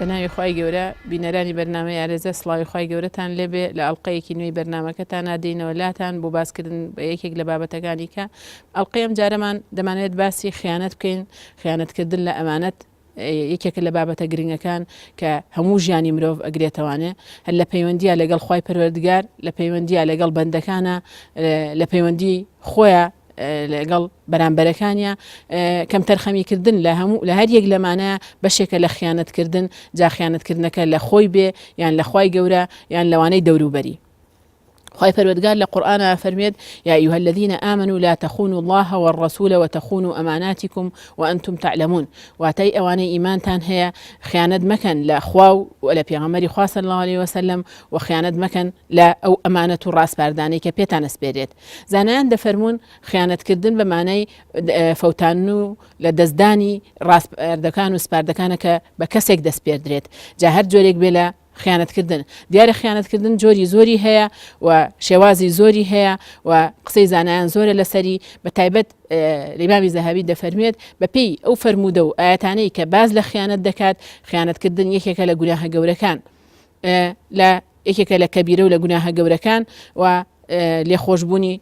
بەناوی خی گەورە بینەرانی بەرنامە یارێزە سڵاوی خی گەورەتان لێبێ لە ئەڵلقەیەکی نوێی بەرنمەکەتان نادەینەوە لاتان بۆ باسکردن بە یەکێک لە بابەتەکانی کە ئەڵلقەیەم جارەمان دەمانێت باسی خیانەت بکەین خیانەتکردن لە ئەمانەت یەکێکە لە بابەتە گرنگەکان کە هەموو ژیانی مرۆڤ ئەگرێتەوانێ هەر لە پەیوەندیە لەگەڵ خی پەروەردگار لە پەیوەندیە لەگەڵ بەندەکانە لە پەیوەندی خۆیان لەگەڵ بەرامبەرەکانیە کەم تەرخەمیکردن لە هەر یەک لەمانە بەشێکە لە خیانەتکردن جا خیانەتکردنەکە لە خۆی بێ یان لە خی گەورە یان لەوانەی دەوروبەری خی پەروەردگار لە قورآن فەرمێت يا أيها الذين آمنوا لا تخونوا الله والرسول وتخونوا أماناتكم وأنتم تعلمون واتي أواني إيمانتان هي خيانة مكان لا خواو ولا بيغمري خوا صلى الله عليه وسلم وخيانة مكان لا أو أمانة الراس بارداني كبيتان سبيريت زانان دفرمون خيانة كردن بمعنى فوتانو لدزداني راس باردكان وسباردكانك بكسك دسبيردريت جاهر جوريك بلا خیانەتکردن دیارە خیانەتکردن جۆری زۆری هەیە و شێوازی زۆری هەیە و قسەی زانایان زۆرە لەسەری بە تایبەت ڕیمامی زەهەبی دەفەرمێت بەپێی ئەو فەرموودە و ئاەتانەی کە باز لە خیانەت دەکات خیانەتکردن یەکێکە لە گوناهە گەورەکان لە یەکێکە لە کەبیرە و لە گوناهە گەورەکان و لێخۆشبوونی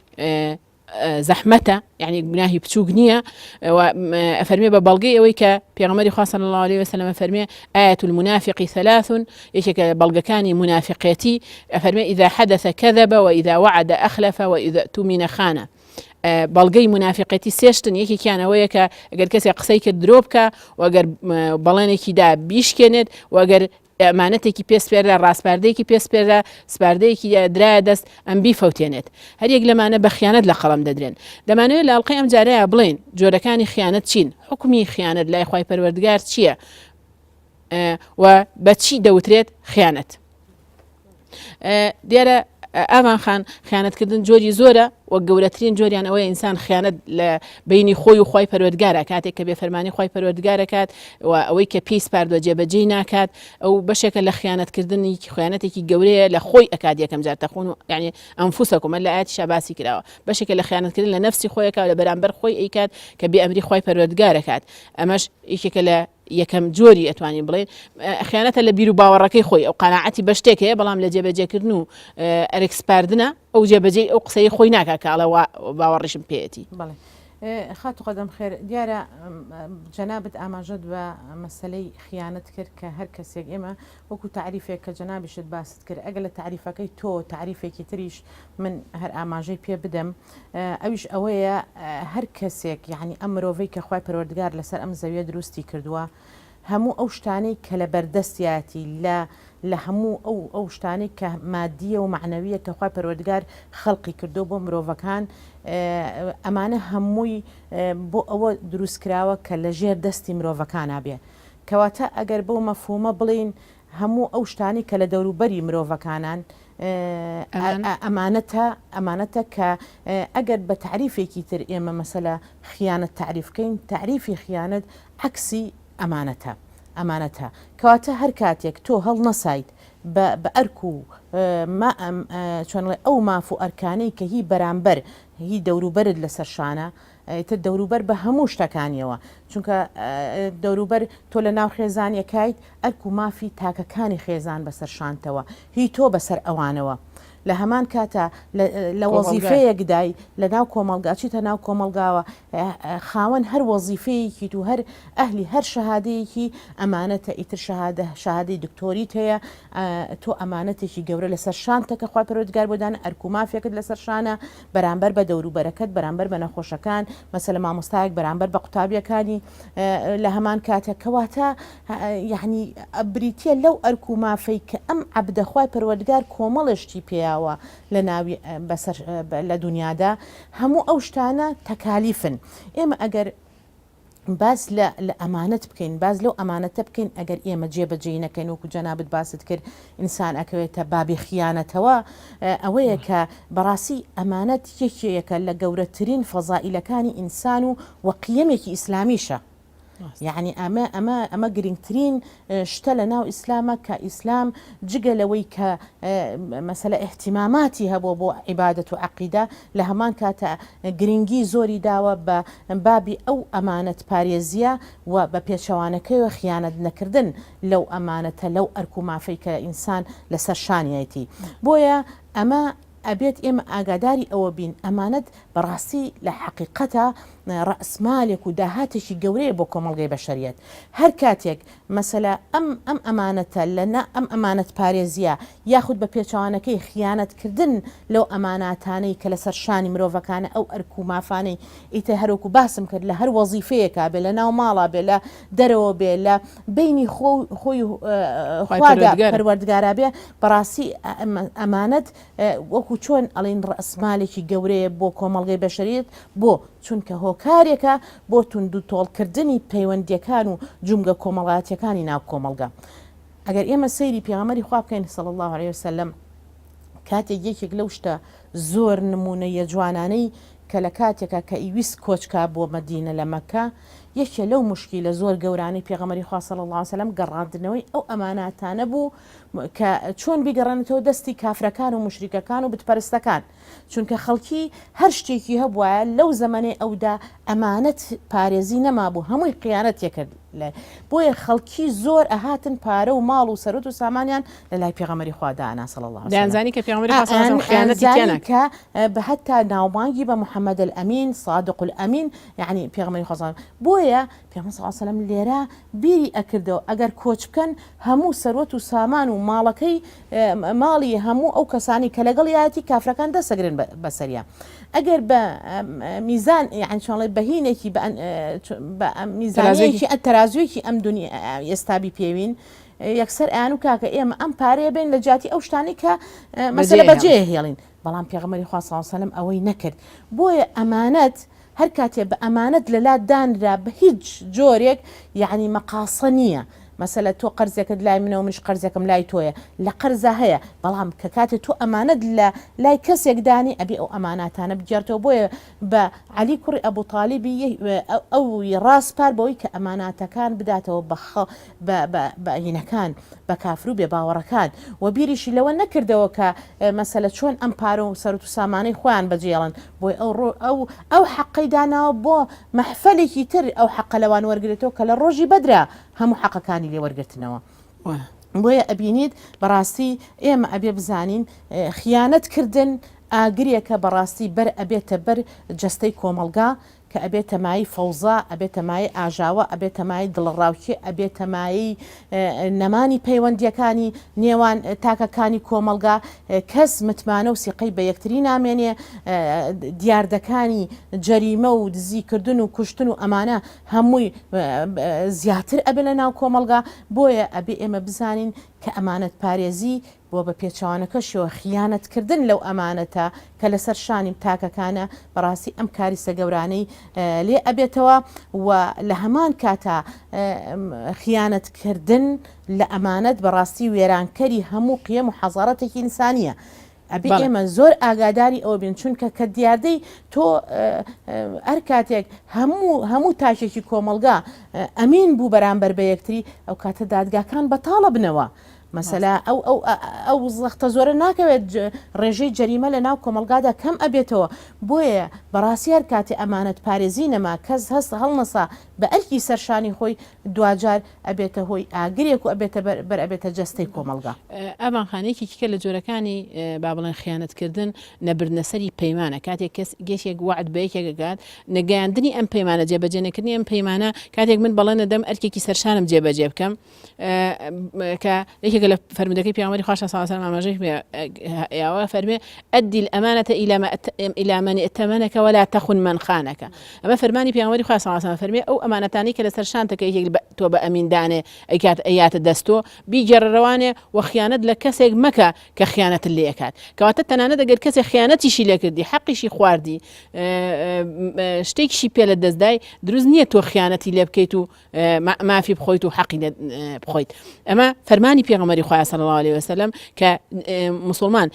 زەحمەتە یعنی گوناهی بچووک نییە ئەفەرمێ بە بەڵگەی ئەوەی کە پێغەمبەری خوا صلی الله عليه وسلم فەرمێ آية المنافق ثلاث یەکێکە بەڵگەکانی منافقێتی ئەفەرمێ إذا حدث كذب وإذا وعد أخلف وإذا اؤتمن خان بەڵگەی منافقەتی سێشتن یەکێکیانەوەیە کە ئەگەر کەسێک قسەی کرد درۆ بکە و ئەگەر بەڵێنێکی دا بیشکێنێت و ئەگەر ئەمانەتێکی پێسپێرە ڕاستپاردەیەکی پێسپێرە سپاردەیەکی درایە دەست ئەم بیفەوتێنێت هەریەک لەمانە بە خیانەت لە قەڵم دەدرێن دەمانوێت لە ئەڵلقەی ئەم جارەیە بڵێن جۆرەکانی خیانەت چین حکمی خیانەت لای خی پەروەردگار چییە و بە چی دەوترێت خیانەت دیارە ئامان خان خیانەتکردن جۆری زۆرە و گەورەترین جۆریان ئەوەیە ئینسان خیانەت لە بینی خۆی و خی پەروەردگارە کاتێک کە بێفەرمانی خی پەروەردگارەکات و ئەوەی کە پێی سپاردوە جێبەجێی ناکات ئەو بەشێکە لە خیانەتکردنی خیانەتێکی گەورەیە لە خۆی ئەکات یەکەم جار تەخون و یعنی ئەنفوسەکم لە ئاەتی شاباسی کراوە بەشێکە لە خیانەتکردن لە نەفسی خۆیەکە لە بەرامبەر خۆی ئەیکات کە بێ ئەمری خی پەروەردگارەکات ئەمەش یەکێکە لە یەکەم جۆری ئەتوانین بڵێن خیانەتە لە بیر و باوەڕەکەی خۆی ئەو قەناعەتی بە شتێک هەیە بەڵام لە جێبەجێکردن و ئەرێکسپاردنە ئەو جێبەجێ ئەو قسەی خۆی ناکات کە ئەڵە باوەڕیشم پێێتی بڵێ خاتو قەدەم خێر دیارە جەنابەت ئاماژەت بە مەسەلەی خیانەت کرد کە هەر کەسێک ئێمە وەکو تعریفێک کە جەنابیشت باست کرد ئەگەر لە تعریفەکەی تۆ تعریفێکی تریش من هەر ئاماژەی پێ بدەم ئەویش ئەوەیە هەر کەسێک یعنی ئەم مرۆڤەی کە خوای پەروەردگار لەسەر ئەم زەویە دروستی کردووە هەموو ئەو شتانەی کە لە بەردەستیاتی لە هەموو ئەو شتانەی کە مادیە و معنەویە کە خوای پەروەردگار خەڵقی کردو بۆ مرۆڤەکان ئەمانە هەمووی بۆ ئەوە دروستکراوە کە لە ژێر دەستی مرۆڤەکانە بێ کەواتە ئەگەر بەو مەفهومە بڵین هەموو ئەو شتانی کە لە دەوروبەری مرۆڤەکانان ئەمانەتە کە ئەگەر بە تعریفێکی تر ئێمە مەسەلە خیانەت تعریفکەین تعریفی خیانەت عکسی ئەمانەتە کەواتە هەر کاتێک تۆ هەڵ نەسایت بە ئەرک و چۆنڵێ ئەو ماف و ئەرکانەی کە هی بەرامبەر هی دەوروبەرت لەسەر شانە تر دەوروبەر بە هەموو شتەکانیەوە چونکە دەوروبەر تۆ لە ناو خێزانیەکایت ئەرک و مافی تاکەکانی خێزان بەسەر شانتەوە هی تۆ بەسەر ئەوانەوە لە هەمان کاتە لە وەزیفەیەکدای لە ناو کۆمەلگا چیتە ناو کۆمەلگاوە خاوەن هەر وەزیفەیەکی و هەر ئەهلی هەر شەهادەیەکی ئەمانەتە ئیتر شەهادەی دکتۆریت هەیە تۆ ئەمانەتێکی گەورە لەسەر شانتەکە خوای پەروەردگار بۆدانە ئەرک و مافێکت لەسەر شانە بەرامبەر بە دەوروبەرەکەت بەرامبەر بە نەخۆشەکان مەسەلە مامۆستایەک بەرامبەر بە قوتابیەکانی لە هەمان کاتە کەواتە یعنی بریتە لەو ئەرک و مافەی کە ئەم عەبدە خوای پەروەردگار کۆمەڵشتی پێیا لە ناوی بەسەر لە دنیادا هەموو ئەو شتانە تەکالیفن ئێمە ئەگەر باز لە ئەمانەت بکەین باز لەو ئەمانەتە بکەین ئەگەر ئێمە جێبەجێ نەکەین وەکو جەنابەت باست کرد ئینسان ئەکەوێتە بابی خیانەتەوە ئەوەیە کە بەڕاستی ئەمانەت یەکێکە لە گەورەترین فەزائیلەکانی ئینسان و قیەمێکی ئیسلامیشە يعني ئەمە گرنگترین شتە لە ناو ئیسلامە کە ئیسلام جگە لەوەی کە مەسەلە احتیماماتی هەبوو بۆ عیبادەت و عەقیدە لە هەمان کاتە گرنگی زۆری داوە بە بابی ئەو ئەمانەت پارێزیە و بە پێچەوانەکەیەوە خیانەت نەکردن لەو ئەمانەتە لەو ئەرک و مافەی کە ئینسان لەسەر شانایەتی بۆیە ئەمە ئەبێت ئێمە ئاگاداری ئەوە بین ئەمانەت بەڕاستی لە حەقیقەتە ڕەسمالێک و داهاتێکی گەورەیە بۆ کۆمەڵگەی بەشەریەت هەر کاتێک مەسەلە ئەم ئەمانەتە لەنا ئەم ئەمانەت پارێزیە یاخود بە پێچەوانەکەی خیانەتکردن لەو ئەماناتانەی کە لەسەر شانی مرۆڤەکانە ئەو ئەرک و مافانەی ئیتە هەروکو باسم کرد لە هەر وەزیفەیەکە بێ لە ناو ماڵا بێ لە دەرەوە بێ لە بینی خۆی خوادا پەروەردگارا بێ بەڕاستی ئەمانەت وەکو چۆن ئەڵین ڕەسمالێکی گەورەیە بۆ کۆمەڵگەی بەشەریەت بۆ چونکە هۆکارێکە بۆ تونند و تۆڵکردنی پەیوەندیەکان و جومگە کۆمەڵایەتیەکانی ناو کۆمەڵگە ئەگەر ئێمە سەیری پێغەمبەری خوا بکەین صلی الله عليه وسلم کاتێک یەکێک لەو شتە زۆر نمونەیە جوانانەی کە لە کاتێکە کە ئیویست کۆچکا بۆ مەدینە لە مەکە یەکێ لەو مشکیلە زۆر گەورانەی پێغەمبەری خوا صلی الله عليه وسلم گەڕاندنەوەی ئەو ئەماناتانە بوو کە چۆن بیگەڕێنێتەوە دەستی کافرەکان و مشریکەکان و بتپەرستەکان چونکە خەڵکی هەر شتێکی هەبووە لەو زەمانەی ئەودا ئەمانەت پارێزی نەمابوو هەمووی قیانەتێک کرد بۆیە خەڵکی زۆر ئەهاتن پارە و ماڵ و سەرۆت و سامانیان لە لای پێغەمبەری خوا دانا صلی الله عليه وسلم دەزانی کە پێغەمبەری خوا صلی الله عليه وسلم خیانەتی کە بە هەتا ناوبانگی بە محەممەد الئەمین صادق الئەمین یعنی پێغەمبەری خوا بۆیە پێغەمبەر صلی الله عليه وسلم لێرە بیری ئەکردەوە ئەگەر کۆچ بکەن هەموو سەرۆت و سامان و ماڵەکەی ماڵی هەموو ئەو کەسانی کە لەگەڵ یاتی کافرەکان دەسەگرن بەسەریە ئەگەر بە میزان یعنی چۆنڵێ بەهینێکی بە میزانێکی تەرازویەکی ئەم دنیا ئێستابی پێوین یەکسەر ئەیان و کاکە ئێمە ئەم پارەیە بین لە جاتی ئەو شتانی کە مەسەلە بەجێ هێڵین بەڵام پێغەمبەری خوا صلی الله عليه وسلم ئەوەی نەکرد بۆیە ئەمانەت هەر کاتێ بە ئەمانەت لەلا دانرا بە هیچ جۆرێک یعنی مەقاسە نییە مەسەلە تۆ قەرزێکت لای منەوە منش قەرزێکم لای تۆیە لە قەرزە هەیە بەڵام کە کاتێ تۆ ئەمانەت لە لای کەسێکدانی ئەبێ ئەو ئەماناتانە بگێڕێتەوە بۆیە بە عەلی کوڕی ئەبوو تاڵیبی ئەوی ڕاستپار بەوەی کە ئەماناتەکان بداتەوە بە هینەکان بە کافر و بێ باوەڕەکان و بیریشی لەوە نەکردەوە کە مەسەلە چۆن ئەم پارە و سەرۆت و سامانەی خۆیان بەجێڵن بۆی ئەو حەقەی داناوە بۆ مەحفەلێکی تر ئەو حەقە لەوان وەرگێتەوە کە لە ڕۆژی بەدرا هەموو حەقەکانی لێ وەرگرتنەوە بۆیە ئەبینیت بەڕاستی ئێمە ئەبێ بزانین خیانەتکردن ئاگرێکە بەڕاستی بەر ئەبێتە بەر جەستەی کۆمەڵگا کە ئەبێتە مای فەوزا ئەبێتە مای ئاژاوە ئەبێتە مای دڵڕاوکی ئەبێتە مای نەمانی پەیوەندیەکانی نێوان تاکەکانی کۆمەڵگا کەس متمانە و سیقەی بە یەکتری نامێنێ دیاردەکانی جەریمە و دزیکردن و کوشتن و ئەمانە هەمووی زیاتر ئەبێ لە ناو کۆمەڵگا بۆیە ئەبێ ئێمە بزانین کە ئەمانەت پارێزی بۆ بە پێچەوانەکەشەوە خیانەتکردن لەو ئەمانەتە کە لەسەر شانیم تاکەکانە بەڕاستی ئەم کاریسە گەورانەی لێ ئەبێتەوە و لە هەمان کاتە خیانەتکردن لە ئەمانەت بەڕاستی وێرانکەری هەموو قیەم و حەزارەتێکی ئینسانیە ئەبێ ئێمە زۆر ئاگاداری ئەوە بین چونکە کە دیاردەی تۆ هەر کاتێک هەموو تاشێکی کۆمەڵگا ئەمین بوو بەرامبەر بە یەکتری ئەو کاتە دادگاکان بەتاڵە بنەوە مەسەلا ئەو زەختە زۆرە ناکەوێت ڕێژەی جەریمە لە ناو کۆمەڵگادا کەم ئەبێتەوە بۆیە بەڕاستی هەر کاتێ ئەمانەت پارێزی نەما کەس هەست هەڵنەسا بە ئەرکی سەرشانی خۆی دوجار ئەبێتە هۆی ئاگرێک و ئەبێتە بەر ئەبێتە جەستەی کۆمەڵگا ئەمانخانەیەکی کە لە جۆرەکانی با بڵێن خیانەتکردن نەبردنەسەری پەیمانە کاتێک کەس گەشێک وعد بە یەکێکگات نەگەیاندنی ئەم پەیمانە جێبەجێنەکردنی ئەم پەیمانە کاتێک من بەڵێنە دەم ئەرکێکی سەرشانم جێبەجێ بکەم کە لە فرمودەکەی پیامبەری خوا صلی الله علیه و سلم ئاماژەی یا فەرمێ ئەدی الأمانة إلى من ائتمنك ولا تخن من خانك ئەمە فەرمانی پیامبەری خوا صلی الله علیه و سلم فەرمێ ئەو ئەمانەتانی کە لەسەر شانتەکە یەک تۆ بە ئەمیندانێ ئەیاتە دەستۆ بیگەڕەوانێ و خیانەت لە کەسێک مەکە کە خیانەت لێ ئەکات کەواتە تەنانەت ئەگەر کەسێک خیانەتیشی لێ کردی حەقیشی خواردی شتێکیشی پێ لە دەستدای دروست نییە تۆ خیانەتی لێ بکەیت و مافی بخۆیت و حەقی بخۆیت ئەمە فەرمانی پێغەمبەری پێغەمبەری خوا صلی الله عليه وسلم کە مسلمان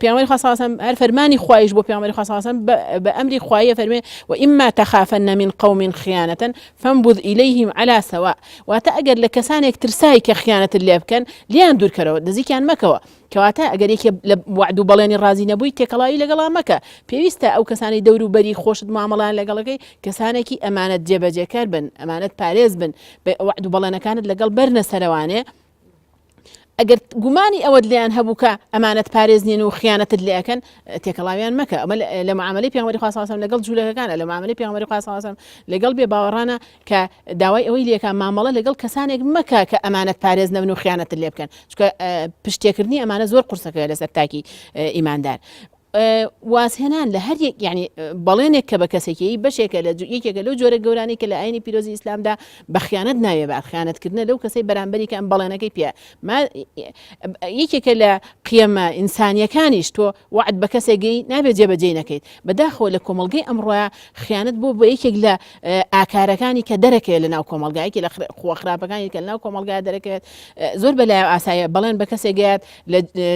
پێغەمبەری خوا صلی الله عليه وسلم هەر فەرمانی خوایش بۆ پێغەمبەری خوا صلی الله عليه وسلم بە ئەمری خوایە فەرمێ وإما تخافن من قوم خيانة فانبذ إليهم على سواء واتە ئەگەر لە کەسانێک ترسایی کە خیانەت لێ بکەن لیان دوورکەرەوە دەزیکیان مەکەوە کەواتە ئەگەر یەکێ لە وعد و بەڵێنی ڕازی نەبووی تێکەڵاوی لەگەڵا مەکە پێویستە ئەو کەسانی دەور و بەری خۆشت مامەڵان لەگەڵەکەی کەسانێکی ئەمانەت جێبەجێکار بن ئەمانەت پارێز بن وعد و بەڵێنەکانت لەگەڵ بەرنە سەرەوانێ ئەگەر گومانی ئەوەت لیان هەبوو کە ئەمانەت پارێزنین و خیانەتت لێەکەن تێکەڵاویان مەکە ئەمە لە معاملەی پێغەمبەری خوا صلی الله عليه وسلم لەگەڵ جوولەکەکانە لە معاملەی پێغەمبەری خوا صلی الله عليه وسلم لەگەڵ بێ باوەڕانە کە داوای ئەوەی لێکا مامەڵە لەگەڵ کەسانێک مەکە کە ئەمانەت پارێز نەبن و خیانەتت لێ بکەن چونکە پشتێکردنی ئەمانە زۆر قورسەکە لەسەر تاکی ئیماندار وازهێنان لە هەر یعنی بەڵێنێک کە بە کەسێکی بەشێکە لە یەکێکە لەو جۆرە گەورانی کە لە ئاینی پیرۆزی ئیسلامدا بە خیانەت ناوێ بە خیانەتکردنە لەو کەسەی بەرامبەری کە ئەم بەڵێنەکەی پێ یەکێکە لە قیەمە ئینسانیەکانیش تۆ وعد بە کەسێکی نابێت جێبەجێ نەکەیت بەداخەوە لە کۆمەڵگەی ئەمڕۆیە خیانەت بۆ یەکێک لە ئاکارەکانی کە دەرەکەوێت لە ناو کۆمەڵگایەکی لە خۆخراپەکانی کە لە ناو کۆمەڵگای دەرەکەوێت زۆر بەلایە ئاسایە بەڵێن بە کەسێکگات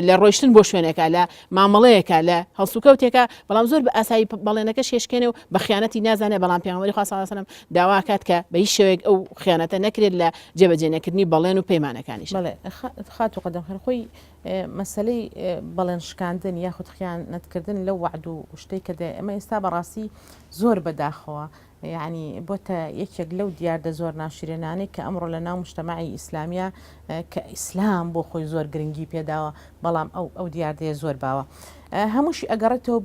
لە ڕۆیشتن بۆ شوێنێکە لە مامەڵەیەکە لە هەڵسوکەوتێکە بەڵام زۆر بە ئاسایی بەڵێنەکە شێشکێنێ و بە خیانەتی نازانێت بەڵام پێغەمبەری خوا صلی الله عليه وسلم داواکات کە بە هیچ شێوەیەک ئەو خیانەتە نەکرێت لە جێبەجێ نەکردنی بەڵێن و پەیمانەکانیش. بەڵێ خات و قەدەم خۆی مەسلەی بەڵێن شکاندن یاخود خیانەتکردن لەو وعد و شتەی کە ئەمە ئێستا بەڕاستی زۆر بەداخەوە یعنی بۆتە یەکێک لەو دیاردە زۆر ناشرێنانەی کە ئەمڕۆ لە ناو مجتەمەعی ئیسلامیە کە ئیسلام بۆ خۆی زۆر گرنگی پێداوە بەڵام ئەو دیاردەیە زۆر باوە هەمووشی ئەگەڕێتەوە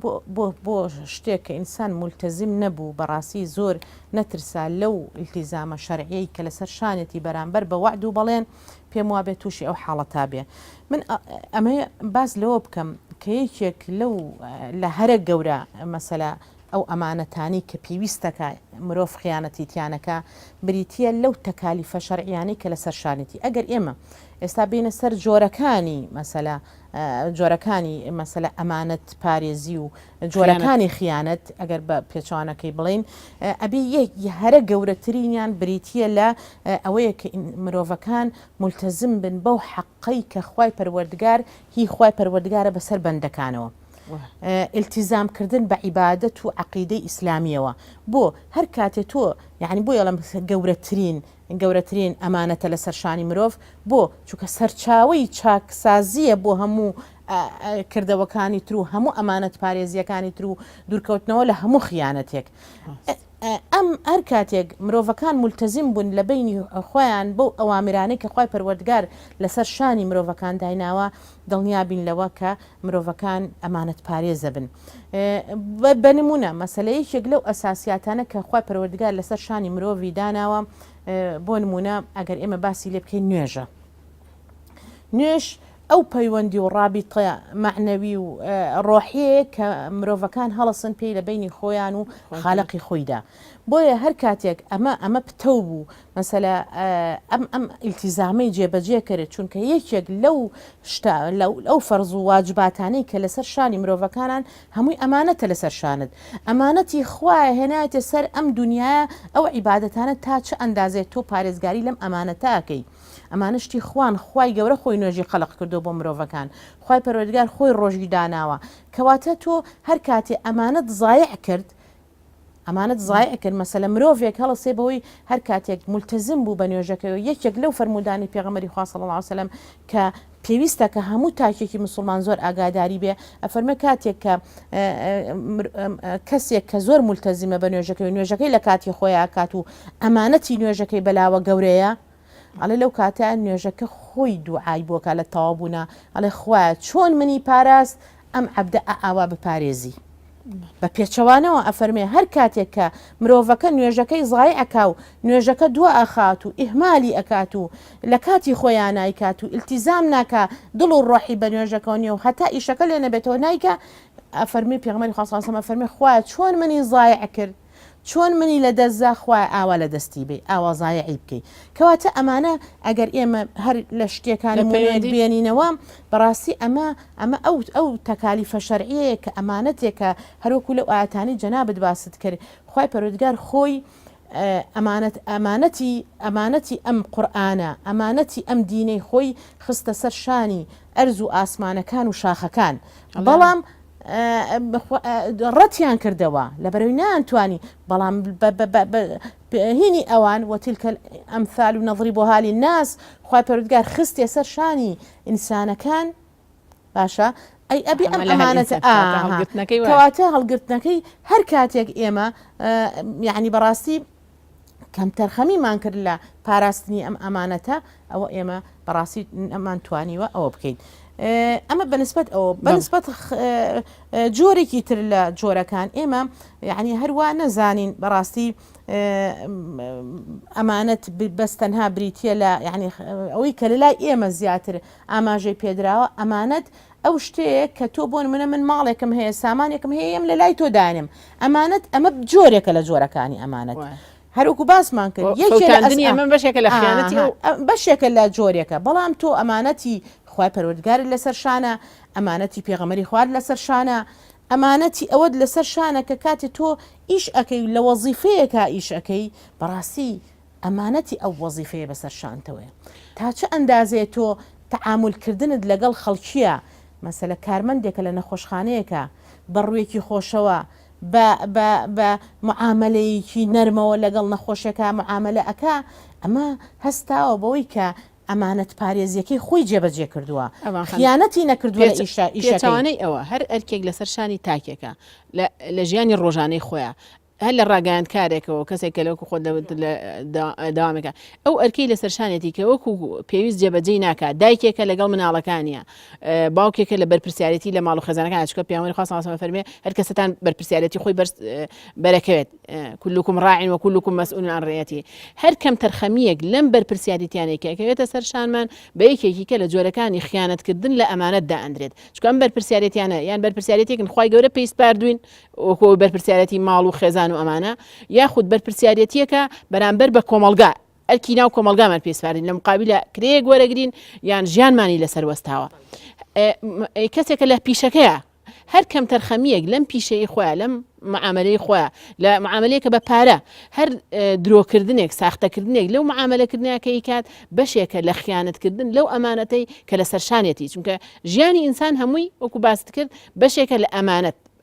بۆ شتێک کە ئینسان مولتەزم نەبوو بەڕاستی زۆر نەترسا لەو ئیلتیزامە شەرعیەی کە لەسەر شانێتی بەرامبەر بە وعد و بەڵێن پێم وابێت تووشی ئەو حاڵەتا بێ من ئەمە باز لەوە بکەم کە یەکێک لەو لە هەرە گەورە مەسەلا ئەو ئەمانەتانی کە پێویستەکە مرۆڤ خیانەتی تیانەکە بریتە لەو تەکالیفە شەرعیانەی کە لەسەر شانێتی ئەگەر ئێمە ئێستا بینە سەر جۆرەکانی مەسەلە ئەمانەت پارێزی و جۆرەکانی خیانەت ئەگەر بە پێچوانەکەی بڵین ئەبێ هەرە گەورەترینیان بریتە لە ئەوەیە کە مرۆڤەکان مولتەزم بن بەو حەقەی کە خوای پەروەردگار هی خوای پەروەردگارە بەسەر بەندەکانەوە التزامکردن بە عیبادەت و عەقیدەی ئیسلامیەوە بۆ هەر کاتێ تۆ یعنی بۆ یەڵم گەورەترین ئەمانەتە لە سەرشانی مرۆڤ بۆ چونکە سەرچاوی چاکسازیە بۆ هەموو کردەوەکانی تر و هەموو ئەمانەت پارێزیەکانی تر و دوورکەوتنەوە لە هەموو خیانەتێک ئەم هەر کاتێک مرۆڤەکان مولتەزم بوون لە بینی خۆیان بەو ئەوامرانەی کە خوای پەروەردگار لەسەر شانی مرۆڤەکان دایناوە دڵنیابین لەوە کە مرۆڤەکان ئەمانەت پارێزە بن بەنمونە مەسەلەیەکێک لەو ئەساسیاتانە کە خوای پەروەردگار لەسەر شانی مرۆڤی داناوە بۆ نمونە ئەگەر ئێمە باسی لێ بکەین نوێژ ئەو پەیوەندی و ڕابطە معنەوی و ڕۆحیەیە کە مرۆڤەکان هەڵەسن پێی لە بینی خۆیان و خالقی خۆیدا بۆیە هەر کاتێک ئەمە پتە بوو مەسەلە ئەم ئیلتیزامەی جێبەجێ کرد چونکە یەکێک لەو فەرز و واجباتانەی کە لەسەر شانی مرۆڤەکانان هەمووی ئەمانەتە لەسەر شانت ئەمانەتی خوایە هێنایەتە سەر ئەم دنیاە ئەو عیبادەتانە تا چه ئەندازێت تۆ پارێزگاری لەم ئەمانەتاکەی ئەمانشتی خوای گەورە خۆی نوێژی خەلق کردو بۆ مرۆڤەکان خوای پەروەردگار خۆی ڕۆژی داناوە کەواتە تۆ هەر کاتێ ئەمانەت زایع کرد مەسەلە مرۆڤێک هەڵەسێ بەوەی هەر کاتێک مولتەزم بوو بە نوێژەکەی یەکێک لەو فەرمودانی پێغەمبەری خوا صلی الله علیه وسلم کە پێویستە کە هەموو تاکێکی مسلمان زۆر ئاگاداری بێ ئەفەرمە کاتێک کە کەسێک کە زۆر مولتەزیمە بە نوێژەکەی لە کاتی خۆیان کات و ئەمانەتی نوێژەکەی بەلاوە گەورەیە ئەڵێ لەو کاتە نوێژەکە خۆی دوعای بۆکە لە تەوابوونا ئەڵێ خوایە چۆن منی پاراست ئەم عەبدە ئاوا بپارێزی بە پێچەوانەوە ئەفەرمێ هەر کاتێک کە مرۆڤەکە نوێژەکەی زای ئەکا و نوێژەکە دووە ئەخات و ئیهمالی ئەکات و لە کاتی خۆیان نایکات و ئیلتیزام ناکە دڵ و ڕۆحی بە نوێژەکەونیە و هەتا ئیشەکە لێ نەبێتەوە نایکە ئەفەرمی پێغەمبەری خوا صلی الله علیه و سلم ئەفەرمێ خوایە چۆن منی زایع کرد چۆن منی لە دەستدا خوای ئاوا لە دەستی بێ ئاوا زایعی بکەی کەواتە ئەمانە ئەگەر ئێمە هەر لە شتێکانی بێنینەوە بەڕاستی ئەمە ئەو تەکالیفە شەرعیەیە کە ئەمانەتێکە هەروەکو لەو ئاەتانی جەنابەت باست کرد خوای پەروەردگار خۆی ئەمانەتی ئەم قورئانە ئەمانەتی ئەم دینەی خۆی خستە سەر شانی ئەرز و ئاسمانەکان و شاخەکان بەڵام ڕەتیان کردەوە لەبەرەوەی نانتوانی بەڵام هینی ئەوان وتیلکە ئەمثال و نەضریبوها للناس خوای پەروەردگار خستێ سەر شانی ئینسانەکان باشە ئەی ئەبی ئەم ئەمانەتە کەواتە هەڵگرتنەکەی هەر کاتێک ئێمە یعنی بەڕاستی کەم تەرخەمیمان کرد لە پاراستنی ئەم ئەمانەتە ئەوە ئێمە بەڕاستی ئەمان توانیوە ئەوە بکەین. ئەمە بەنسبەت ئەوە بەنسبەت جۆرێکی تر لە جۆرەکان ئێمە یعنی هەروە نەزانین بەڕاستی ئەمانەت بەستەنها بریتە لە یعنی ئەوەی کە لەلای ئێمە زیاتر ئاماژەی پێدراوە ئەمانەت ئەو شتەیە کە تۆ بۆن من ماڵێکم هەیە سامانێکم هەیە ئەم لە لای تۆ دانم ئەمانەت ئەمە جۆرێکە لە جۆرەکانی ئەمانەت هەروکو باسمان کرد بەشێکە لە جۆرێکە بەڵام تۆ ئەمانەتی خوای پەروەردگارت لەسەر شانە ئەمانەتی پێغەمبەری خوارد لەسەر شانە ئەمانەتی ئەوەت لەسەر شانە کە کاتێ تۆ ئیش ئەەکەی لە وەزیفەیەکە ئیش ئەەکەی بەڕاستی ئەمانەتی ئەو وەزیفەیە بەسەر شانتەوەی تا چه ئەندازێ تۆ تەعاملکردنت لەگەڵ خەڵکیە مەسەلە کارمەندێکە لە نەخۆشخانەیەکە بەڕوویەکی خۆشەوە بە معاملەیەکی نەرمەوە لەگەڵ نەخۆشیەکە معاملە ئەکا ئەمە هەستاوە بەوەی کە ئەمانەت پارێزیەکەی خۆی جێبەجێ کردووە خیانەتی نەکردووە ئیشەوانەی ئەوە هەر ئەرکێک لەسەر شانی تاکێکە لە ژیانی ڕۆژانەی خۆیان هەر لە ڕاگەیان کارێکەوە کەسێک کە لەوەکو خۆ داوامەکە ئەو ئەرکەی لەسەر شانێتی کە وەکو پێویست جێبەجێ ناکات دایکێکە لەگەڵ مناڵەکانیە باوکێکە لە بەرپرسیارەتی لە ماڵ و خێزانەکان چکە پیامبەری خوا صلی الله علیه و سلم فەرمێ هەر کەسەتان بەرپرسیارەتی خۆی بەرەکەوێت كلكم راع وكلكم مسؤول عن رعيته هەر کەم تەرخەمیەک لەم بەرپرسیاریتیانێک کەوێتە سەر شانمان بە یەکێکی کە لە جۆرەکانی خیانەتکردن لە ئەمانەتدا ئەندرێت چکە ئەم بەرپرسیارەتیانە یان بەرپرسیارەتێکن خوای گەورە پێویست پاردوین وەکو بەرپرسیارەتی ماڵ و خێزان و ئەمانە یاخود بەرپرسیارەتیەکە بەرامبەر بە کۆمەلگا ئەرکی ناو کۆمەلگامان پێسپارین لە مقابلە کرێک وەرەگرین یان ژیانمانی لەسەر وەستاوە کەسێکە لە پیشەکەیە هەر کەم تەرخەمیەک لەم پیشەی خۆیان لەم معاملەی خۆیان لە معاملەیەکە بە پارە هەر درۆکردنێک ساختەکردنێک لەو معاملەکردنیەکەی کات بەشێکە لە خیانەتکردن لەو ئەمانەتەی کە لە سەرشانێتی چونکە ژیانی ئینسان هەمووی وەکو باست کرد بەشێکە لە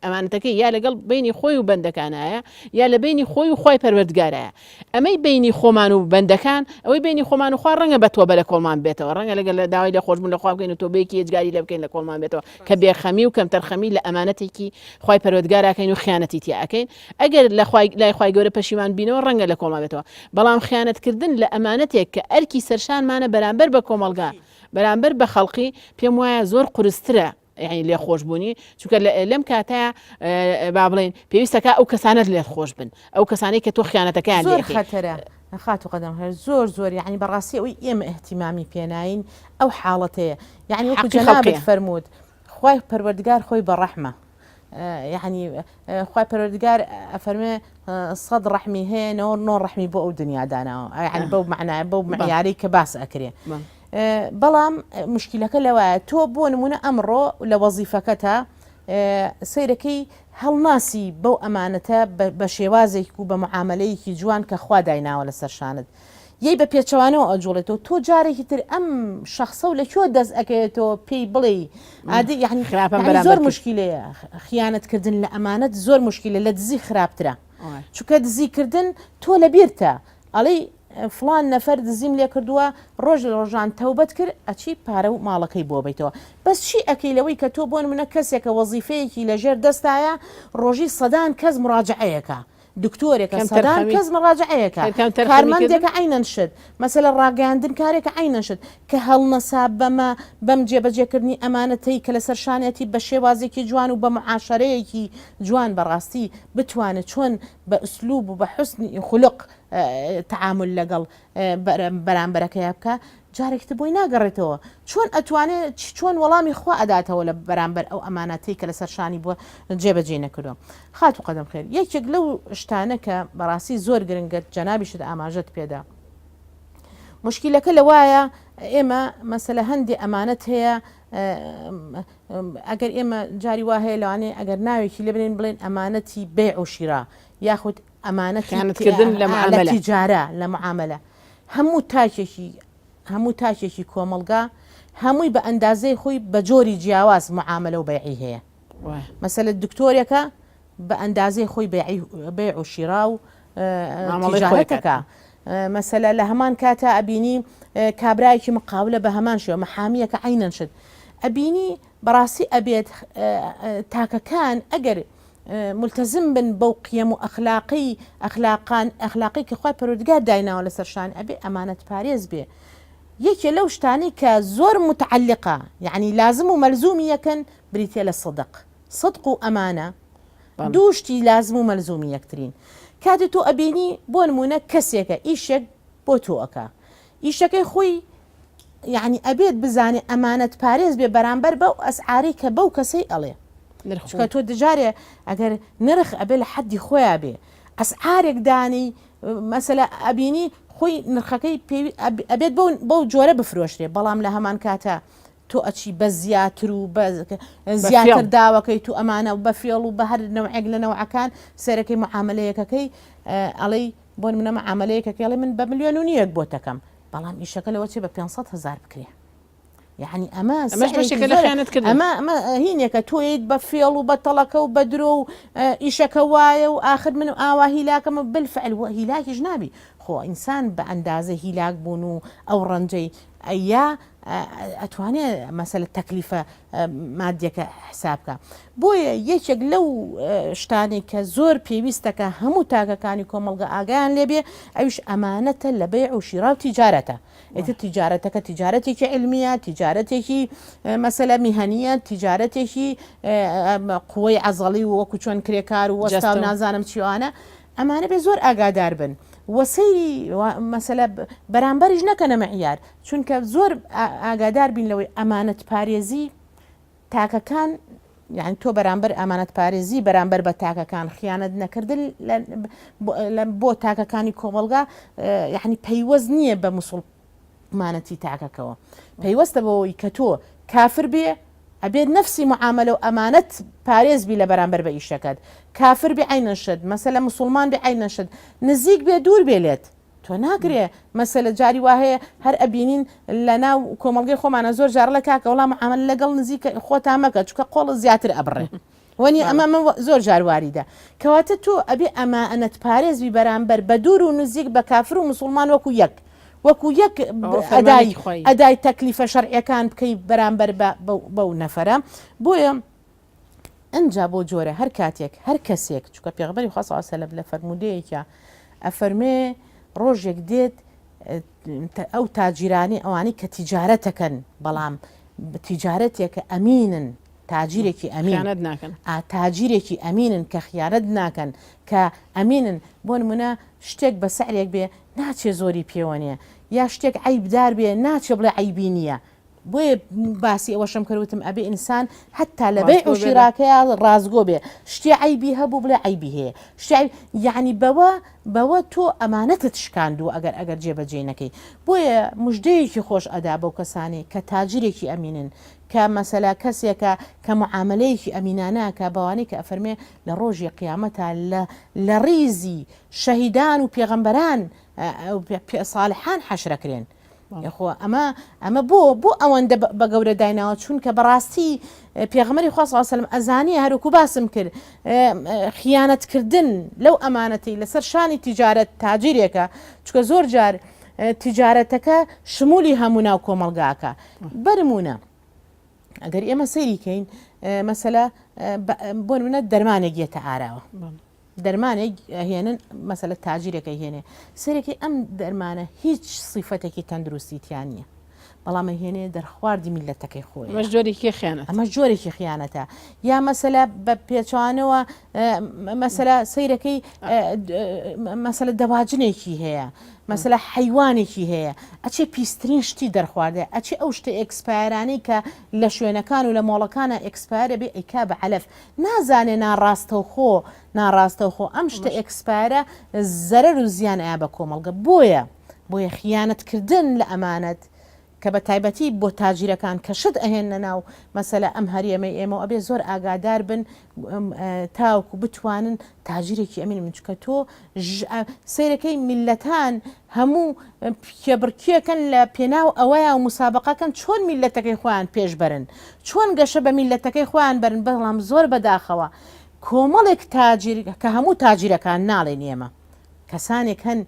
ئەمانەتەکەی یا لەگەڵ بینی خۆی و بەندەکانایە یا لە بینی خۆی و خۆی پەروەردگارایە ئەمەی بینی خۆمان و بەندەکان ئەوەی بینی خۆمان و خوا ڕەنگە بە تۆ بە لە کۆڵمان بێتەوە ڕەنگە لەگەڵ لە داوای لە خۆشبوون لە خوا بکەین و تۆ بێکی هێجگاری لە بکەین لە کۆڵمان بێتەوە کە بێخەمی و کەم تەرخەمی لە ئەمانەتێکی خۆی پەروەردگاراکەین و خیانەتی تیاکەین ئەگەر لای خوای گەورە پەشیمان بینەوە ڕەنگە لە کۆڵمان بێتەوە بەڵام خیانەتکردن لە ئەمانەتێک کە ئەرکی سەرشانمانە بەرامبەر بە کۆمەلگا بەرامبەر بە خەڵقی پێم وایە زۆر قورسترە يعني لێ خۆشببوونی چونکە لەم کاتەیە با بڵێن پێویستەکە ئەو کەسانت لێ خۆش بن ئەو کەسانەی کە تۆ خیانەتەکەیان زۆر خەتەرە نەخات و قەدەم هەر زۆر یعنی بەڕاستی ئەوی ئێمە احتیمامی پێناین ئەو حاڵەتەیە یعنی وەکو جەنابەت فەرمووت خوای پەروەردگار خۆی بەڕەحمە يعني خوای پەروەردگار ئەفەرمێ سەد ڕەحمی هەیە 9 ڕەحمی بۆ ئەو دنیا داناوە يعني بەو معنای بەو معیاری کە باس ئەکرێ بەڵام مشکلەکە لەوایە تۆ بۆ نمونە ئەمڕۆ لە وەزیفەکەتە سەیرەکەی هەڵناسی بەو ئەمانەتە بە شێوازێک و بە معاملەیەکی جوان کە خوا دایناوە لەسەر شانت یەی بە پێچەوانەوە ئەجوڵێتەوە تۆ جارێکی تر ئەم شەخصە و لەکوێ دەست ئەەکەوێتەوە پێی بڵێ عادی یعنی زۆر مشکلەیە خیانەتکردن لە ئەمانەت زۆر مشکلە لە دزی خراپترە چونکە دزیکردن تۆ لەبیرتە ئەڵێ فلان نەفەر دزیم لێ کردووە ڕۆژ لە ڕۆژان تەوبەت کرد ئەچی پارە و ماڵەکەی بۆ بیتەوە بەس چی ئەەکەی لەوەی کە تۆ بۆن منە کەسێکە وەزیفەیەکی لەژێر دەستایە ڕۆژی سەدان کەس مراجعەیەکە دکتۆرێکە سەدان کەس مراجعەیەکە کارمەندێکە عینەن شت مەسەلە ڕاگەاندن کارێکە عینەن شت کە هەڵنەسا بەم جێبەجێکردنی ئەمانەتەی کە لەسەر شانێتی بە شێوازێکی جوان و بە معاشەرەیەکی جوان بەڕاستی بتوانێت چۆن بە ئوسلوب و بە حوسنی خولق تعامل لەگەڵ بەرامبەرەکەی بکە جارێکتە بۆی ناگەڕێتەوە چۆن ئەتوانێت چۆن وەڵامی خوا ئەداتەوە لە بەرامبەر ئەو ئەمانەتەی کە لەسەر شانی بووە جێبەجێ نەکردو خات و قەدەم خێر یەکێک لەو شتانە کە بەڕاستی زۆر گرنگت جەنابیشت ئاماژەت پێدا مشکلەکە لەوایە ئێمە مەسەلە هەندێ ئەمانەت هەیە ئەگەر ئێمە جاری وا هەیە لەوانێ ئەگەر ناوێکی لێ بنێن بڵێن ئەمانەتی بێع و شیرا یاخود خیانەتکردن لە معاملە تیجارە لە معاملە هەموو تاکێکی کۆمەڵگا هەمووی بە ئەندازەی خۆی بە جۆری جیاواز معاملە و بەیعی هەیە مەسەلە دکتۆرێکە بە ئەندازەی خۆی بەیع و شیرا و تیجارەتەکە مەسەلە لە هەمان کاتە ئەبینی کابرایەکی مقاولە بە هەمان شێوە مەحامیەکە عینەن شت ئەبینی بەڕاستی ئەبێت تاکەکان ئەگەر ملتزم بن بەو قیەم و ئەخلاقی کە خۆی پەروەردگار دایناوە لەسەر شان ئەبێ ئەمانەت پارێز بێ یەکێ لەو شتانی کە زۆر متعلقە یعنی لازم و مەلزومی یەکەن بریتێ لە صدق و ئەمانە دووشتی لازم و مەلزومی یەکترین کاتێ تۆ ئەبینی بۆ نمونە کەسێکە ئیشێک بۆ تۆ ئەکا ئیشەکەی خۆی یعنی ئەبێت بزانێ ئەمانەت پارێز بێ بەرامبەر بەو ئەسعاری کە بەو کەسەی ئەڵێ چکە تۆ دژارێ ئەگەر نرخ ئەبێ لە حەدی خۆیان بێ ئەسعارێک دانی مەسەلە ئەبینی خۆی نرخەکەی ئەبێت بەو جۆرە بفرۆشتێ بەڵام لە هەمان کاتە تۆ ئەچی بە زیاتر و زیاتر داوەکەی تو ئەمانە و بە فێڵ و بە هەر نەوعێک لە نەوعەکان سەرەکەی معاملەیەکەکەی ئەڵەی بۆ منە معاملەیەکەکەی ئەڵێ من بە 1.5 ملیۆن بۆ دەکەم بەڵام ئیشەکە لەوە چێ بە 500,000 بکرێ یعنی ئەمە هینێکە تۆیت بە فێڵ و بە تەڵەکە و بە درۆ و ئیشەکە وایە و آخر من ئاوا هیلاکەمە بالفعل هیلاکیش نابی خۆ ئینسان بە ئەندازە هیلاک بوون و ئەو ڕەنجەی ئەیا ئەتوانێت مەسەلە تەکلیفە مادیەکە حسابکە بۆیە یەکێک لەو شتانی کە زۆر پێویستەکە هەموو تاکەکانی کۆمەڵگە ئاگایان لێبێ ئەوش ئەمانەتە لە بەیع و شیرا و تیجارەتە ئێتر تیجارەتەکە تیجارەتێکی علمیە تیجارەتێکی مەسەلە میهەنیە تیجارەتێکی قووەی عەزەڵی و وەکو چۆن کرێکار و وەستا و نازانم چیوانە ئەمانە بێ زۆر ئاگادار بن وەسەیری مەسەلە بەرامبەریش نەکەنە مەعیار چونکە زۆر ئاگادار بین لەوەی ئەمانەت پارێزی تاکەکان یعنی تۆ بەرامبەر ئەمانەت پارێزی بەرامبەر بە تاکەکان خیانەت نەکردن بۆ تاکەکانی کۆمەڵگا یعنی پەیوەست نییە بە مسڵمانەتی تاکەکەوە پەیوەستە بەوەی کە تۆ کافر بێ ئەبێت نفسی معاملە و ئەمانەت پارێز بی لە بەرامبەر بە ئیشەکەت کافر بێ عینەشت مەسەلە مسلمان بێ عینەشت نزیک بێ دوور بێلێت تۆ ناگرێ مەسەلە جاری وهەیە هەر ئەبینین لە ناو کۆمەڵگەی خۆمانە زۆر جار لە کاکە وەڵام معاملە لەگەڵ نزیک خۆتان مەکە چکە قۆڵ زیاتر ئەبڕێ وەنی ئەمە زۆر جارواریدا کەواتە تۆ ئەبێ ئەمانەت پارێز بی بەرامبەر بە دوور و نزیک بە کافر و مسلمان وەکو یەک ئەدای تەکلیفە شەرعیەکان بکەی بەرامبەر بەو نەفەرە بۆیە ئەنجا بۆ جۆرە هەر کاتێک هەر کەسێک چکە پێغەمبەری خوا صلی الله علیه و سلم لە فەرمودەیەکە ئەفەرمێ ڕۆژێک دێت ئەو تاجیرانی ئەوانی کە تیجارەتەکەن بەڵام تیجارەتێکە ئەمینن تاجیرێکی ئەمین تاجیرێکی ئەمینن کە خیانەت ناکەن کە ئەمینن بۆ نمونە شتێک بە سعرێک بێ ناچێ زۆری پێوە نیە یا شتێک عیبدار بێ ناچێ بڵێ عیبی نییە بۆیە باسی ئەوەشم کردوتم ئەبێ ئینسان حتا لە بەیع و شیراکەیە ڕازگۆ بێ شتێ عیبی هەبوو بڵێ عیبی هەیە یعنی بەوە تۆ ئەمانەتت شکاندووە ئەگەر جێبەجێ نەکەی بۆیە موژدەیەکی خۆش ئەدا بەو کەسانی کە تاجرێکی ئەمینن کە مەسەلا کەسێکە کە معاملەیەکی ئەمینانە کە بەوانەی کە ئەفەرمێ لە ڕۆژی قیامەتە لە ڕیزی شەهیدان و پێغەمبەران ساڵحان حەشرەکرێن یخۆ ئەمە بۆ ئەوەندە بە گەورە دایناوە چونکە بەڕاستی پێغەمبەری خوا صلی الله علیه و سلم ئەزانیە هەروکو باسم کرد خیانەتکردن لەو ئەمانەتی لەسەر شانی تیجارەت تاجیرێکە چکە زۆر جار تیجارەتەکە شمولی هەموو ناو کۆمەڵگاکە بەرمونە ئەگەر ئێمە سەیریکەین مەسەلە بۆ منە دەرمانێک گێتە ئاراوە دەرمانێک هێنن مەسەلە تاجیرەکە هێنێ سەرێکی ئەم دەرمانە هیچ سیفەتێکی تەندروستیتیان نییە بەڵامە هێنێ دەرخواردی میلەتەکەی خۆی ئەمە جۆرێکی خیانەتە یا مەسەلە بە پێچوانەوە مەسەلە سەیرەکەی مەسەلە دەواجنێکی هەیە مەسەلە حیوانێکی هەیە ئەچێ پیسترین شتی دەرخواردێ ئەچێ ئەو شتە ئێکسپایرانەی کە لە شوێنەکان و لە مۆڵەکانە ئێکسپایرە بێ ئەیکا بە علەف نازانێ ناڕاستەوخۆ ئەم شتە ئێکسپایرە زەرەر و زیان ئایا بە کۆمەڵگە بۆیە خیانەتکردن لە ئەمانەت کە بە تایبەتی بۆ تاجیرەکان کە شت ئەهێنە ناو مەسەلە ئەم هەریەمەی ئێمە ئەبێ زۆر ئاگادار بن تاوکو بتوانن تاجیرێکی ئەمین منچکە تۆ سیرەکەی میلەتان هەموو کێبڕکیەکەن لە پێناو ئەوەیە و مسابقەکەن چۆن میلەتەکەی خۆیان پێش بەرن چۆن گەشە بە میلەتەکەی خۆیان بەرن بەڵام زۆر بەداخەوە کۆمەڵێک تاجیر کە هەموو تاجیرەکان ناڵێن ئێمە کەسانێک هەن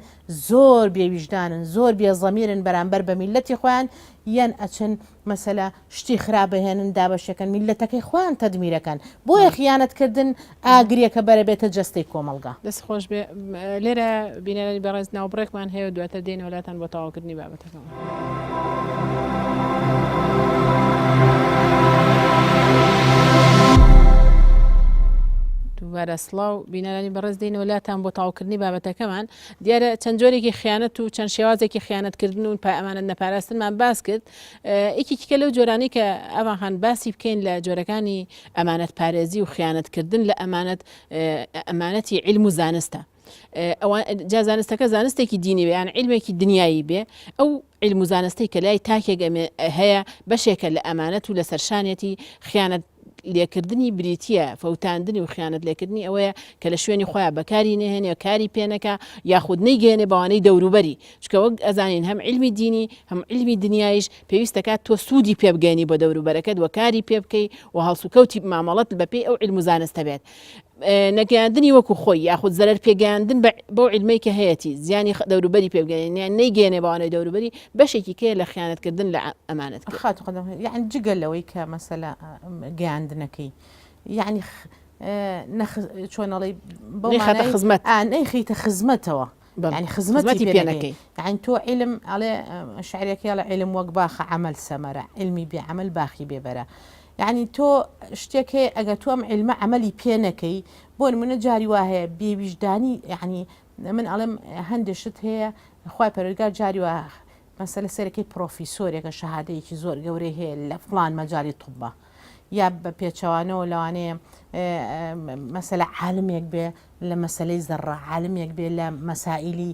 زۆر بێویژدانن زۆر بێزەمیرن بەرامبەر بە میلەتی خۆیان یان ئەچن مەسەلا شتی خراپبهێنن دابەشەکەن میلەتەکەی خۆیان تەدمیرەکەن بۆیە خیانەتکردن ئاگریەکە بەرەبێتە جەستەی کۆمەلگا دەست خۆش بێ لێرە بینەرانی بەڕێز ناوبڕێکمان هەیە دواتر دێن وڵاتان بۆ تەواوکردنی بابەتەکەم. دووبارە سڵاو بینەرانی بەڕێز دێن وڵاتان بۆ تەواوکردنی بابەتەکەمان دیارە چەند جۆرێکی خیانەت و چەند شێوازێکی خیانەتکردن و ئەمانە نەپاراستنمان باس کرد ئیکیکە لەو جۆرانی کە ئەوان هەن باسی بکەین لە جۆرەکانی ئەمانەت پارێزی و خیانەتکردن لە ئەمانەتی عیلم و زانستە. جا زانستەکە زانستێکی دینی بێ یان عیلمێکی دنیایی بێ ئەو عیلم و زانستەی کە لای تاکێک هەیە بەشێکە لە ئەمانەت و لە سەرشانێتی خیانەت لێکردنی بریتە فەوتاندنی و خیانەت لێکردنی ئەوەیە کە لە شوێنی خۆیان بەکاری نهێنێ کاری پێنەکە یاخود نەیگەێنێ بەوانەی دەوروبەری چکە وەک ئەزانین هەم عیلمی دینی هەم عیلمی دنیایش پێویستەکات تۆ سوودی پێ بگەێنی بۆ دەوروبەرەکەت و کاری پێ بکەی و هەڵسوکەوتی مامەڵەت بەپێی ئەو عیلم و زانستە بێت نەگەاندنی وەکو خۆی یاخود زەرەر پێگەاندن بۆ عیلمەی کە هەیەی زیانی دەوروبەری پێبگەێنیان نەیگەێنێ بەوانەی دەوروبەری بەشێکی کێ لە خیانەتکردن لە ئەمانەت یعنی جگەل لەوەی کە مەسەلا گەاندنەکەی یعنی چۆنەڵی بۆخاتە خزمەت نەیخیتە خزمەتەوە يعني خزمەتی پێنەکەی يعني تۆ علم ئەڵێ شعرێکی ئەڵە علم وەک باخە عمل سەمەرە علمی بێ عمل باخی بێبەرە يعني تۆ شتێک هەیە ئەگە تۆم علمە عملی پێنەکەی بۆ نمونە جاری وا هەیە بێویژدانی يعني من ئەڵێم هەندێک شت هەیە خوای پەروەردگار جاری وا مەسەلە سەرەکەی پرۆفیسۆرێکە شەهادەیەکی زۆر گەورەی هەیە لە فڵان مەجای طبە یا بە پێچەوانەوە لەوانەیە مەسەلە عالمێک بێ لە مەسەلەی زەڕە عالمێک بێ لە مەسائیلی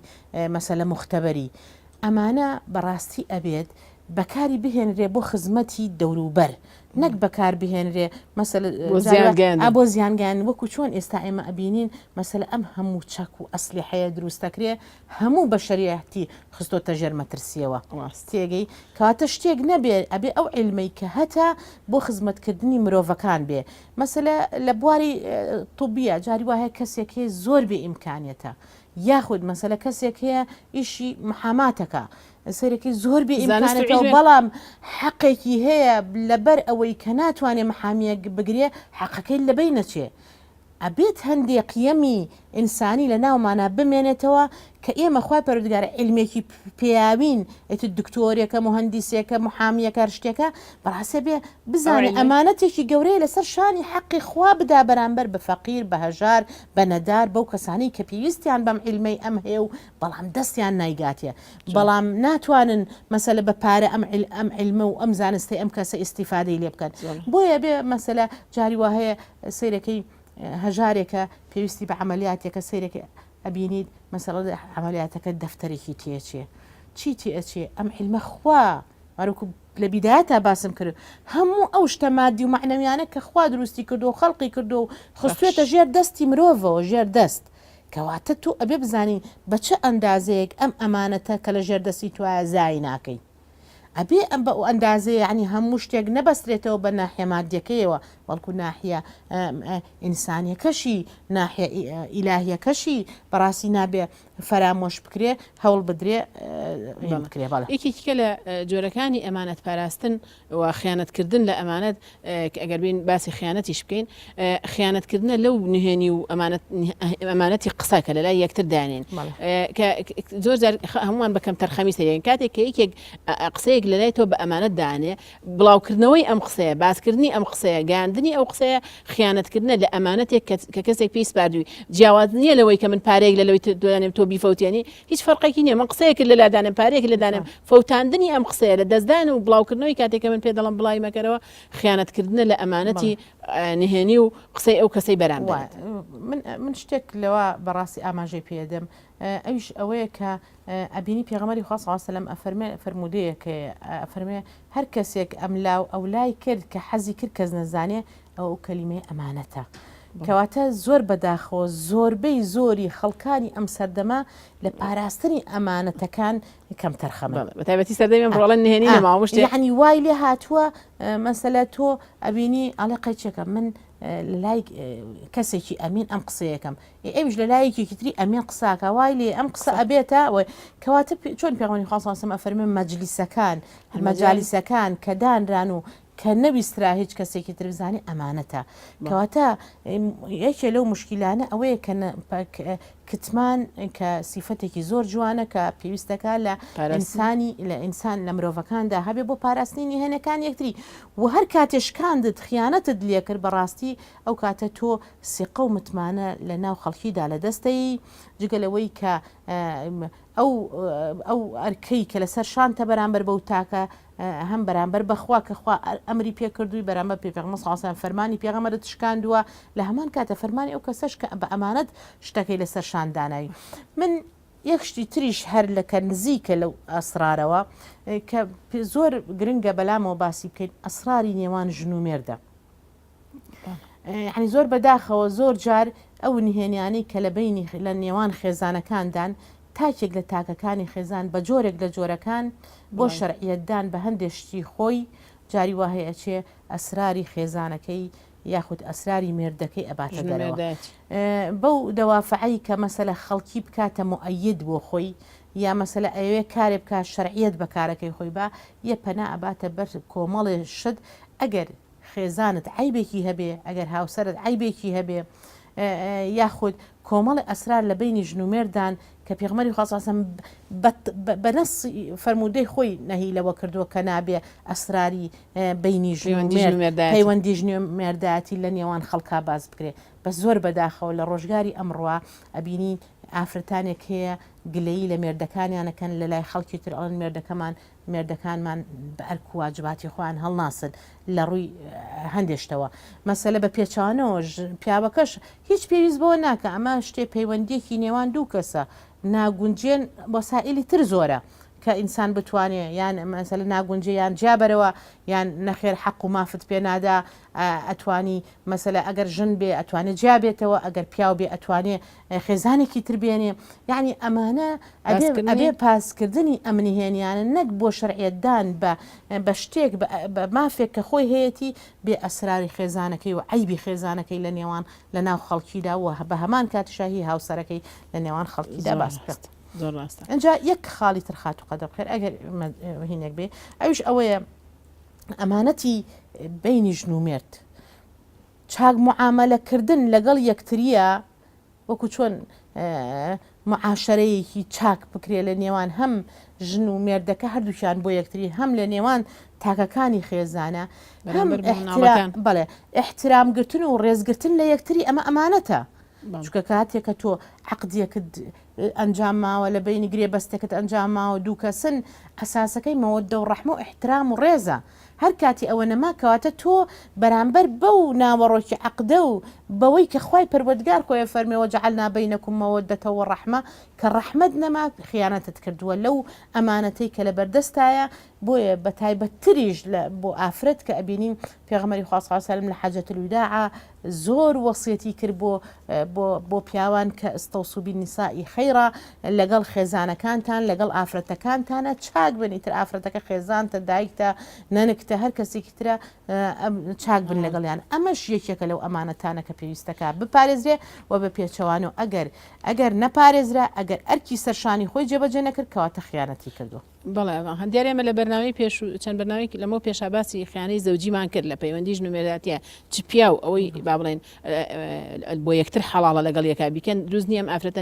مەسەلە مختبەری ئەمانە بەڕاستی ئەبێت بەکاری بهێنرێ بۆ خزمەتی دەوروبەر نەک بەکار بهێنرێ بۆ زیانگەیان وەکو چۆن ئێستا ئێمە ئەبینین مەسەلە ئەم هەموو چەک و ئەسلی حەیە دروستەکرێ هەموو بە شەریعەتی خستۆتە ژێر مەترسیەوە تێگەی کاتە شتێک نەبێ ئەبێ ئەو عیلمەی کە هەتا بۆ خزمەتکردنی مرۆڤەکان بێ مەسەلە لە بواری طبیە جاری وایە کەسێک هەیە زۆر بێ ئیمکانیەتە یاخود مەسەلە کەسێک هەیە ئیشی محاماتەکە سەرێکی زۆر بێ ئیمکانێتەوە بەڵام حەقێکی هەیە لەبەر ئەوەی کە ناتوانێ محامیە بگرێ حەقەکەی لەبەی نەچێ ئەبێت هەندێک قیەمی ئینسانی لە ناومانە بمێنێتەوە کە ئێمە خوای پەروەردگارە علمێکی پێیاوین ئێتر دکتۆرێکە مهندسێکە محامیەکە شتێکە بەڕاستە بێ بزانێ ئەمانەتێکی گەورەیە لەسەر شانی حەقی خوا بدا بەرامبەر بە فەقیر بە هەژار بە نەدار بەو کەسانی کە پێویستیان بەم علمەی ئەم هەیە و بەڵام دەستیان نایگاتێ بەڵام ناتوانن مەسەلە بە پارە ئەم علمە و ئەم زانستی ئەم کەسە ئیستیفادەی لێ بکەن بۆیە بێ مەسەلە جاری وا هەیە سەیرەکەی هەژارێکە پێویستی بە عملیاتێکە سەیرێکی ئەبینیت مەسەڵە عملیاتەکە دەفتەرێکی تێچێ چی تێچێ ئەم علمە خوا وەرەکو لە بیدایەتە باسم کرد هەموو ئەو شتە مادی و معنەویانە کە خوا دروستی کردو و خەڵقی کردو و خستوێتە ژێر دەستی مرۆڤەوە ژێر دەست کەواتە تو ئەبێ بزانین بە چه ئەندازەیەک ئەم ئەمانەتە کە لە ژێر دەستی توایە زای ناکەی ئەبێ ئەم بە ئەندازەیە ینی هەموو شتێک نەبەسترێتەوە بە ناحیە مادیەکەیەوە بەڵکو ناحیە ئینسانیەکەشی ناحیە ئیلاهیەکەشی بەڕاستی نابێ فەرامۆش بکرێ هەوڵ بدرێ بکرێ بەڵێ یەکێکە لە جۆرەکانی ئەمانەت پاراستن و خیانەتکردن لە ئەمانەت ئەگەر بین باسی خیانەتیش بکەین خیانەتکردنە لەو نهێنی و ئەمانەتی قسەکە لە لای یەکتر دانێن زۆر هەمووان بەکەم تەرخەمی سەریان کاتێک کە یەکێک قسەیەک لە لای تۆ بە ئەمانەت دانێ بڵاوکردنەوەی ئەم قسەیە باسکردنی ئەم قسەیە گاندنی ئەو قسەیە خیانەتکردنە لە ئەمانەتێک کە کەسێک پێی سپاردووی جیاواز نییە لەوەی کە من پارێک لە لەوەی دانێم تۆ بیفەوتێنی هیچ فەرقێکی نییە من قسەیەک لە لادانم پارێک لە دانم فەوتاندنی ئەم قسەیە لە دەستدان و بڵاوکردنەوەی کاتێکە من پێ دەڵم بڵای مەکەرەوە خیانەتکردنە لە ئەمانەتی نهێنی و قسەی ئەو کەسەی بەرامبەر من شتێک لەوە بەڕاستی ئاماژەی پێدەم ئەوش ئەوەیە کە ئەبینی پێغەمبەری خوا صلی الله علیه و سلم فەرمودەیە کە فەرمێ هەر کەسێک ئەم لاو ئەو لای کرد کە حەزی کرد کەس نەزانێ ئەو کەلیمەی ئەمانەتە. کەواتە زۆر بەداخەوە زۆربەی زۆری خەڵکانی ئەم سەردەما لە پاراستنی ئەمانەتەکان کەم تەرخەمە بەتایبەتی سەردەمی ڕۆڵەن نهێنی نەماوە شتێک یعنی وای لێ هاتووە مەسەلە تۆ ئەبینی ئاڵێ قەیچێکە من لە لای کەسێکی ئەمین ئەم قسەیەکەم ئەوش لە لایەکی تری ئەمین قساکە وای لێ ئەم قسە ئەبێتە کەواتە چۆن پێغەمبەری خوا صلی الله علیه و سلم ئەفەرمێ مەجلیسەکان مەجالیسەکان کە دانران و کە نەویسترا هیچ کەسێکی تر بزانێ ئەمانەتە. کەواتە یەکێ لەو مشکیلانە ئەوەیە کە کتمان کە سیفەتێکی زۆر جوانە کە پێویستەکە لە ئینسانی لە ئینسان لە مرۆڤەکاندا هەبێ بۆ پاراستنی هێنەکان یەکتری و هەر کاتێشکاندت خیانەتت لێ کرد بەڕاستی ئەو کاتە تۆ سێقە و متمانە لە ناو خەڵکیدا لە دەستەی جگەلەوەی کە ئەو ئەرکەی کە لەسەر شانتە بەرامبەر بەو تاکە هەم بەرامبەر بەخوا کە خوا ئەمری پێکردووی بەرامبەر پێغەمبەر صلی الله علیه و سلم فەرمانی پێغەمبەرت شکاندووە لە هەمان کاتە فەرمانی ئەو کەسەش کە بە ئەمانەت شتەکەی لەسەر شان داناوی. من یەک شتی تریش هەر لەکە نزیکە لەو ئەسرارەوە کە زۆر گرنگە بەلامەوە باسی بکەین ئەسراری نێوان ژن و مێردە. یعنی زۆر بەداخەوە زۆر جار ئەو نهێنیانەی کە لە بینی لە نێوان خێزانەکاندان تاکێک لە تاکەکانی خێزان بە جۆرێک لە جۆرەکان بۆ شەرعیەتدان بە هەندێشتی خۆی جاری وا هەیە چێ ئەسراری خێزانەکەی یاخود ئەسراری مێردەکەی ئەباتە دەرەوە بەو دەوافعی کە مەسەلە خەڵکی بکاتە مؤەید بۆ خۆی یا مەسەلە ئەوێ کارێ بکات شەرعیەت بە کارەکەی خۆی با یە پەنا ئەباتە بەر کۆمەڵی شت ئەگەر خێزانت عیبێکی هەبێ ئەگەر هاوسەرت عیبێکی هەبێ یاخود کۆمەڵی ئەسرار لە بینی ژن و مێردان کە پێغەمبەری خوا صلی الله علیه و سلم بە نەسی فەرمودەی خۆی نەهی لەوە کردووە کە نابێ ئەسراری بینی ژن و مێرد پەیوەندی ژن و مێردایەتی لە نێوان خەڵکا باز بکرێ بە زۆر بەداخەوە لە ڕۆژگاری ئەمڕۆ ئەبینی ئافرەتانێک هەیە گلەیی لە مێردەکانیانەکەن لە لای خەڵکی تر ئەڵێن مێردەکانمان بە ئەرک و واجباتی خۆیان هەڵناسن لە ڕووی هەندێشتەوە مەسەلە بە پێچانەوە پیاوەکەش هیچ پێویست بۆ ناکە ئەمە شتێ پەیوەندیەکی نێوان دوو کەسە ناگونجێن وەسائلی تر زۆرە کە ئینسان بتوانێت یان مەسەلە ناگونجێ یان جابەرەوە یان نەخێر حەق و مافت پێ نادا ئەتوانی مەسەلە ئەگەر ژن بێ ئەتوانێت جابێتەوە ئەگەر پیاو بێ ئەتوانێت خێزانێکی تر بێنێ یعنی ئەمانە ئەبێ پاسکردنی ئەمنیهێنیانە نەک بۆ شەرعیەتدان بە شتێک بە مافێک کە خۆی هەیەی بێ ئەسراری خێزانەکەی و عیبی خێزانەکەی لە نێوان لە ناو خەڵکیدا و بە هەمان کاتشاهی هاوسەرەکەی لە نێوان خەڵکیدا باس کرد. ئەجا یەک خاڵی تر خات و قەدە بخێر ئەگەر هینێک بێ ئەوش ئەوەیە ئەمانەتی بینی ژن و مێرد چاک معاملەکردن لەگەڵ یەکتریە وەکو چۆن معاشرەیەکی چاک بکرێ لە نێوان هەم ژن و مێردەکە هەردووشیان بۆ یەکتری هەم لە نێوان تاکەکانی خێزانە بەڵێ احترامگرتن و ڕێزگرتن لە یەکتری ئەمە ئەمانەتە چکە کاتێکە تۆ عقدیەکت ئەنجام ماوە لە بینی گرێ بەستێکت ئەنجام ماوە دوو کەسن ئەساسەکەی مەوەدە و ڕەحمە و احترام و ڕێزە هەر کاتی ئەوە نەما کەواتە تۆ بەرامبەر بەو ناوەڕۆکی عقدە و بەوەی کە خوای پەروەردگار خۆی فەرمێ وەجعلنا بەینەکم مەوەدەتە و ڕەحمە کە ڕەحمەت نەما خیانەتت کردووە لەو ئەمانەتەی کە لە بەردەستایە بۆیە بە تایبەتتریش بۆ ئافرەت کە ئەبینیم پێغەمبەری خوا صلی الله علیه و سلم لە حەجەت الوداع زۆر وەصیەتی کرد بۆ پیاوان کە ئستەوصوا بالنساء خەیرا لەگەڵ خێزانەکانتان لەگەڵ ئافرەتەکانتانە چاک بن ئیتر ئافرەتەکە خێزانتە دایکتە نەنکتە هەر کەسێکی ترە چاک بن لەگەڵیان ئەمەش یەکێکە لەو ئەمانەتانە کە پێویستەکە بپارێزرێ و بە پێچەوانە ئەگەر نەپارێزرا ئەگەر ئەرکی سەرشانی خۆی جێبەجێ نەکرد کەواتە خیانەتی کردو. بەڵێ هەندێک ئێمە لە بەرنامەی پێش چەند بەرنامەی لەمە پێشاباسی خیانەی زەوجیمان کرد لە پەیوەندی ژن و مێرداتیە چ پیا و ئەوەی با بڵێن بۆ یەکتر حەڵاڵە لەگەڵ یەکا بیکەن دروست نییە ئەم ئافرەتە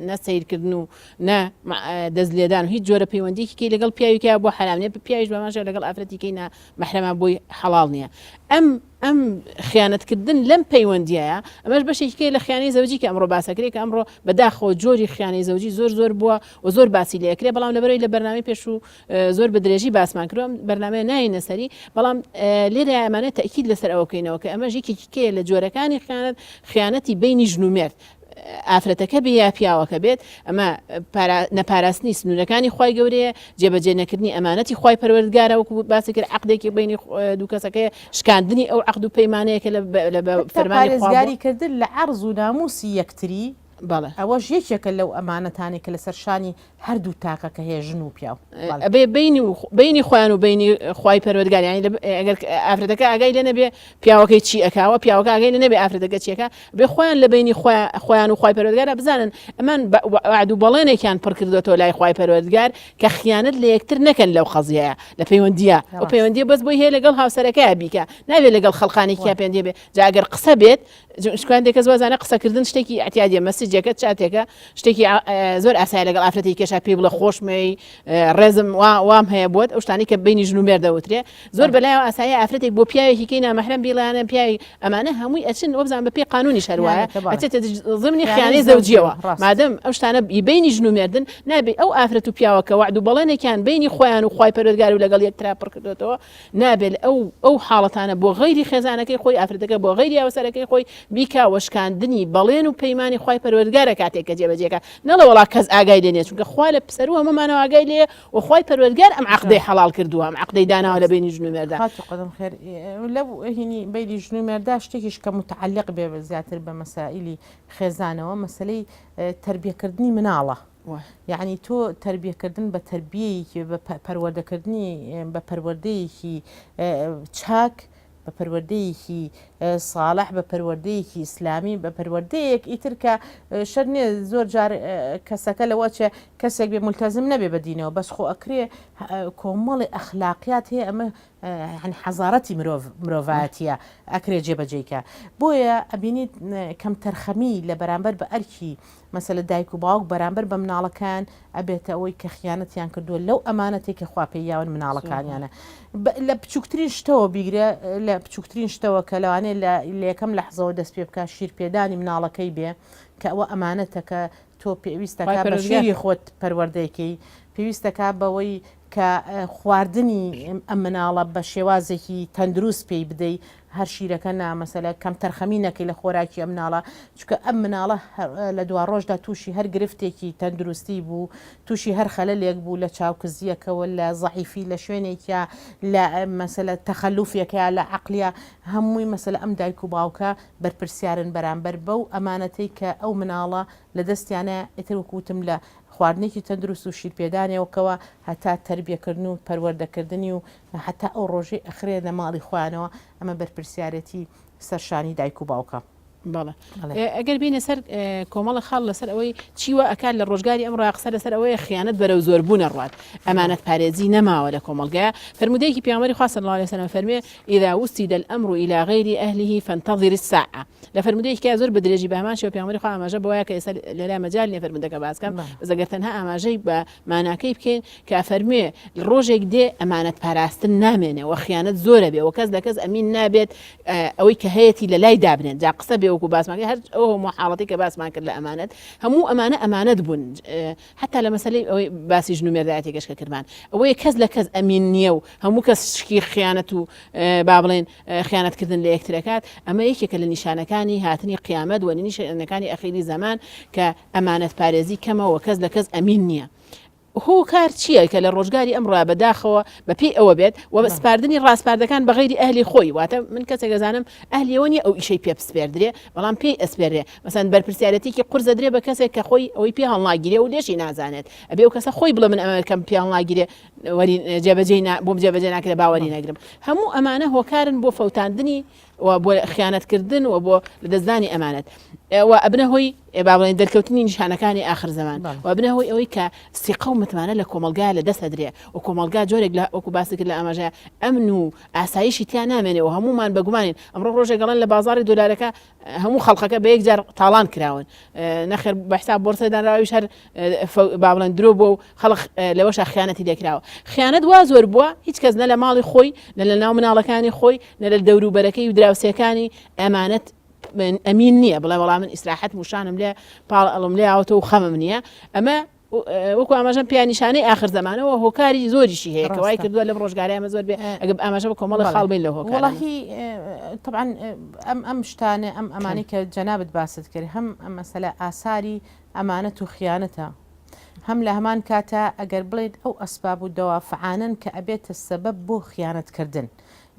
نەسەیرکردن و نە دەستلێدان و هیچ جۆرە پەیوەندیکی لەگەڵ پیاویکە بۆ حرامنیە پیاویش بەماشە لەگەڵ ئافرەتیکەی مەحرەمە بۆی حەڵاڵ نییە ئەم خیانەتکردن لەم پەیوەندیایە ئەمەش بەشێکی لە خیانەی زەوجی کە ئەمڕۆ باسەکرێت کە ئەمڕۆ بەداخەوە جۆری خیانەی زەوجی زۆر بووە و زۆر باسی لەکرێ بەڵام لەبەرەوەی لە بەرنامەی پێش و زۆر بە درێژی باسمان کردوم بەرنامەیە ناینە سەری بەڵام لێرە ئەمانێت تەئکید لەسەر ئەوەکەینەوە کە ئەمە ژێکێکیکەیە لە جۆرەکانی خیانەتی بینی ژن و مێرد ئافرەتەکە بێ یا پیاوەکە بێت ئەمە نەپاراستنی سنوورەکانی خی گەورەیە جێبەجێ نەکردنی ئەمانەتی خی پەروەردگارە وەکو باسی کرد عقدێکی بینی دوو کەسەکەی شکاندنی ئەو عقد و پەیمانەیەکە لە فەرمانی پارێزگاریکردن لە عەرز و ناموسی یەکتری بەڵێ ئەوەش یەکێکە لەو ئەمانەتانی کە لەسەر شانی هەردوو تاقەکە هەیە ژن و پیاو ئەبێ بینی خۆیان و بینی خی پەروەردگار ینی ئەگەر ئافرەتەکە ئاگای لە نەبێ پیاوەکەی چی ئەکاوە پیاوەکە ئاگای لە نەبێ ئافرەتەکە چیەکە بێ خۆیان لە بینی خۆیان و خی پەروەردگارە بزانن ئەمان وعد و بەڵێنێکیان پڕ کردوێتەوە لای خی پەروەردگار کە خیانەت لە یەکتر نەکەن لەو خەزیەیە لە پەیوەندیە ئەو پەیوەندی بەس بۆی هەیە لەگەڵ هاوسەرەکەی بیکە نابێت لەگەڵ خەڵقانێکیا پێندێ بێ جاگەر قسە بێت شکوان دێکە زوازانە قسەکردن شتێکی ئەتیادیە مەسیجەکە چاتێکە شتێکی زۆر ئاسای لەگەڵ ئافرەتی کێشا پێ بڵە خۆشمەی ڕێزم وام هەیە بۆت ئەو شتانی کە بینی ژن و مێردەوترێ زۆر بەلایەوە ئاسایی ئافرەتێک بۆ پیاوێکی کەی نامەحرەم بیڵیانە پیاوی ئەمانە هەمووی ئەچن وەبزان بە پێی قانونی شەروایە ئەچێتە ضمنی خیانەی زەوجیەوە مادەم ئەو شتانە بینی ژن و مێردن نابێ ئەو ئافرەت و پیاوەکە وعد و بەڵێنێکیان بینی خۆیان و خی پەروەردگار و لەگەڵ یەکترا پڕ کردوێتەوە نابێت ئەو حاڵەتانە بۆ غەیری خێزانەکەی خۆی ئافرەتەکە بۆ غەیری هاوسەرەکەی خۆی بیکا وشکاندنی بەڵێن و پەیمانی خی پەروەردگارە کاتێککە جێبەجێکە نەڵە وڵا کەس ئاگای لێنێ چونکە خوا لە پسەر و هەمومانەوە ئاگای لێ و خی پەروەردگار ئەم عقدەی حەڵال کردووە ئەم عقدەی داناوە لە بینی ژن و مێردا قدم خێر لەو هینی بینی ژن و مێردا شتێکیش کە متعلق بێ زیاتر بە مەسائلی خێزانەوە مەسلەی تربیەکردنی مناڵە یعنی تۆ تربیەکردن بە تربیەیەکی بە پەروەردەکردنی بە پەروەردەیەکی چاک بە پەروەردەیەکی ساڵح بە پەروەردەیەکی ئیسلامی بە پەروەردەیەک ئیتر کە شەرنێ زۆر جار کەسەکە لەوە چێ کەسێک بێ ملتەزم نەبێ بەدینەوە بەس خۆ ئەکرێ کۆمەڵی ئەخلاقیات هەیە ئەمە حەزارەتی مرۆڤایەتیە ئەکرێ جێبەجێکە بۆیە ئەبینیت کەم تەرخەمی لە بەرامبەر بە ئەرکی مەسەلە دایک و باوک بەرامبەر بە مناڵەکان ئەبێتە ئەوەی کە خیانەتیان کردووە لەو ئەمانەتێک کە خواپەیاون مناڵەکانیانە لە بچووکترین شتەوە بیگرە لە بچووکترین شتەوە کە لەوانەیە لە یەکەم لەحزەوە دەست پێ بکە شیر پێدانی مناڵەکەی بێ کە ئەوە ئەمانەتەکە تۆ پێویستەکە بە شیری خۆت پەروەردەیەکەی پێویستەکە بەوەی کە خواردنی ئەم مناڵە بە شێوازێکی تەندروست پێی بدەیت هەر شیرەکە نامەسەلە کەم تەرخەمی نەکەی لە خۆراکی ئەم مناڵە چکە ئەم مناڵە لە دوا ڕۆژدا تووشی هەر گرفتێکی تەندروستی بوو تووشی هەر خەلەلێک بوو لە چاوکزیەکەوە لە زەعیفی لە شوێنێکە لە مەسەلە تەخەلوفێکە لە عەقلیە هەمووی مەسەلە ئەم دایک و باوکە بەرپرسیارن بەرامبەر بەو ئەمانەتەی کە ئەو مناڵە لە دەستیانە ئیتر وەکوتم لە خواردنێکی تەندروست و شیرپێدانێەوەکەوە هەتا تربیەکردن و پەروەردەکردنی و هەتا ئەو ڕۆژەی ئەخرێ لە ماڵی خوانەوە ئەمە بەرپرسیارەتی سەرشانی دایک و باوکە. بەڵێ ئەگەر بینە سەر کۆمەڵە خاڵ لەسەر ئەوەی چیوە ئەکات لە ڕۆژگاری ئەمڕۆ قسە لەسەر ئەوەیە خیانەت بەرەو زۆربوون ڕات ئەمانەت پارێزی نەماوە لە کۆمەڵگەیە فرمودەیەکی پیامبەری خوا صلی الله علیه و سلم فەرمێ إذا وسد الأمر إلى غير أهله فانتظر الساعة لە فرمودەیەکی زۆر بەدرێژی بە هەمان شێوە پیامبەری خوا ئاماژە بەوەیە کە ئێستا لەلا مەجال نیە فرمودەکە باسکەم زەگەر تەنها ئاماژەی بە ماناکەی بکەین کە فەرمێ ڕۆژێک دێ ئەمانەت پاراستن نامێنێ و خیانەت زۆرە بێ و کەس لە کەس ئەمین نابێت ئەوەی کە هەیەی لە لای دابنێت جا قسە بێ وەکو باسماکە هەر ئەو محاڵەتی کە باسمان کرد لە ئەمانەت هەموو ئەمانە ئەمانەت بوون حتا لە مەسەلەی ئەوەی باسی ژن و مێردایەتی گەشتکە کردمان ئەوەیە کەس لە کەس ئەمین نییە و هەموو کەس شکی خیانەت و با بڵێن خیانەتکردن لە یەکترەکات ئەمە یەکێکە لە نیشانەکانی هاتنی قیامەت و نیشانەکانی ئەخیری زەمان کە ئەمانەت پارێزی کەمەوە کەس لە کەس ئەمین نییە. هو کار چییە کە لە ڕۆژگاری ئەمڕۆ بەداخەوە بەپێی ئەوە بێت و سپاردنی ڕاستپاردەکان بە غەیری ئەهلی خۆی واتە من کەسێک دەزانم ئەهلیەوە نیە ئەو ئیشەی پێ بسپێردرێ بەڵام پێی ئەسپێرێ مەسەن بەرپرسیارەتێکی قورس دەدرێ بە کەسێک کە خۆی ئەوەی پێ هەڵناگیرێ و لێشی نازانێت ئەبێ ئەو کەسە خۆی بڵێ من ئەمەکەم پێ هەڵناگیرێ وەری جێبەجێ بۆم جێبەجێ ناکرێ باوەری نەگرم هەموو ئەمانە هۆکارن بۆ فەوتاندنی و بۆ خیانەتکردن و بۆ لە دەستدانی ئەمانەت و ئەبنە هۆی باڵێن دەرکەوتنی نیشانەکانی آخر زەمان و ئەبنە هۆی ئەوەی کە سیقە و متمانە لە کۆمەلگا لە دەست ئەدرێ و کۆمەلگا جۆرێک لە وەکو باسی کرد لە ئاماژەیە ئەمن و ئاسایشی تیان نامێنێ و هەمومان بەگومانین ئەمڕۆ ڕۆژێک گەڵێن لە بازاری دۆلارەکە هەموو خەڵقەکە بە یەکجار تاڵان کراون نەخێر بەحساب بۆرسەدانراویش هەر با بڵێن درۆ بووە و خەڵق لەوەش خیانەتی لێکراوە خیانەت وا زۆر بووە هیچ کەس نە لە ماڵی خۆی نە لە ناو مناڵەکانی خۆی نە لە دەوروبەرەکەی و دراوسەکانی ئەمانەت ئەمین نییە بڵێ وەڵام من ئیسراحەت موشانم لێ پاڵ ئەڵم لێ ئاوتە و خەمم نییە ئەمە وەکو ئاماژەم پیانیشانەی آخر زمانەوە هۆکاری زۆریشی هەیە کە وای ڕاستە. کردووە لەم ڕۆژگاری ئەمە زۆر بێ ئەگە ئاماژە بە کۆمەڵی خاڵبین لە هۆکار وڵی طبعا ئەم شتانە ئەم ئەمانی کە جەنابەت باست کرد هەم مەسەلە ئاساری ئەمانەت و خیانەتە هەم لە هەمان کاتە ئەگەر بڵێت ئەو ئەسباب و دەوافعانن کە ئەبێتە سەبەب بۆ خیانەتکردن.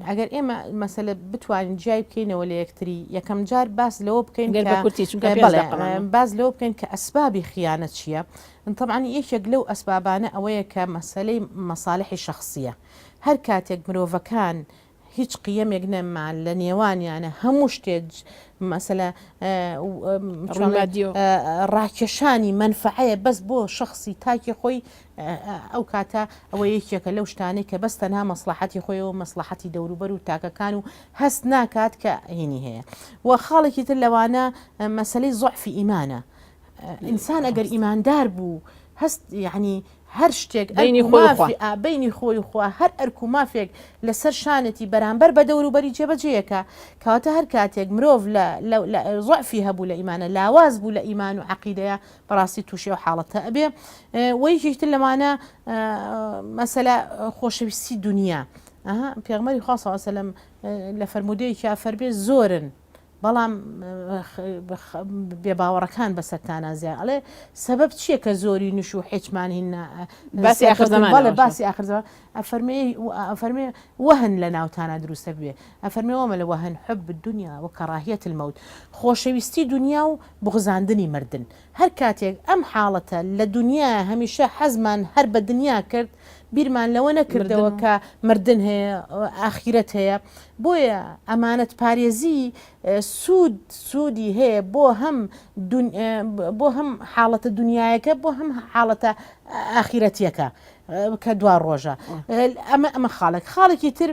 ئەگەر ئێمە مەسەلە بتوانین جای بکەینەوە لە یەکتری یەکەم جار باس لەوە بکەین باز لەوە بکەین کە ئەسبابی خیانەت چییە؟ طبعا یەکێک لەو ئەسبابانە ئەوەیە کە مەسەلەی مەساڵحی شخصیە هەر کاتێک مرۆڤەکان هیچ قیەمێک نەمان لە نێوانیانە هەموو شتێک مەسەلە ڕاکێشانی منفعەیە بەس بۆ شخصی تاکی خۆی ئەو کاتە ئەوە یەکێکە لەو شتانەی کە بەس تەنها مەسلحەتی خۆیەوە مەسلحەتی دەوروبەر و تاکەکان و هەست ناکات کە هینی هەیە و خاڵێکی تر لەوانە مەسلەی زۆعفی ئیمانە ئینسان ئەگەر ئیماندار بوو هەست یعنی هەر شتێک بینی خۆی خوا هەر ئەرک و مافێک لەسەر شانەتی بەرامبەر بە دەوروبەری جێبەجێیەکە کەواتە هەر کاتێک مرۆڤ لە زۆعفی هەبوو لە ئیمانە لاواز بوو لە ئیمان و عەقیدەیە بەڕاستی تووشی و حاڵەتە ئەبێ وەیەکێکتر لەمانە مەسەلە خۆشەویستی دنیا پێغمبەری خوا صلی الله علیه و سلم لە فەرمودەیەکی فەرمێ زۆرن بەڵام بێباوەڕەکان بەسەرتانە زیاد ئەڵێ سەبەب چییە کە زۆری نوش و حیچمان هین باسی آخر زمان ئەفەرمێ وەهن لە ناوتانە دروستە بێ ئەفەرمێوەمە لە وەهن حب الدنیا و کەڕاهیەت المەوت خۆشەویستی دنیا و بغزاندنی مردن هەر کاتێک ئەم حاڵەتە لە دنیا هەمیشە حەزمان هەر بە دنیا کرد بیرمان لەوە نەکردەوە کە مردن هەیە ئاخیرەت هەیە بۆیە ئەمانەت پارێزی سوودی هەیە بۆ هەم حاڵەتە دنیایەکە بۆ هەم حاڵەتە ئاخیرەتیەکە کە دوا ڕۆژە ئەمە خاڵێکی تر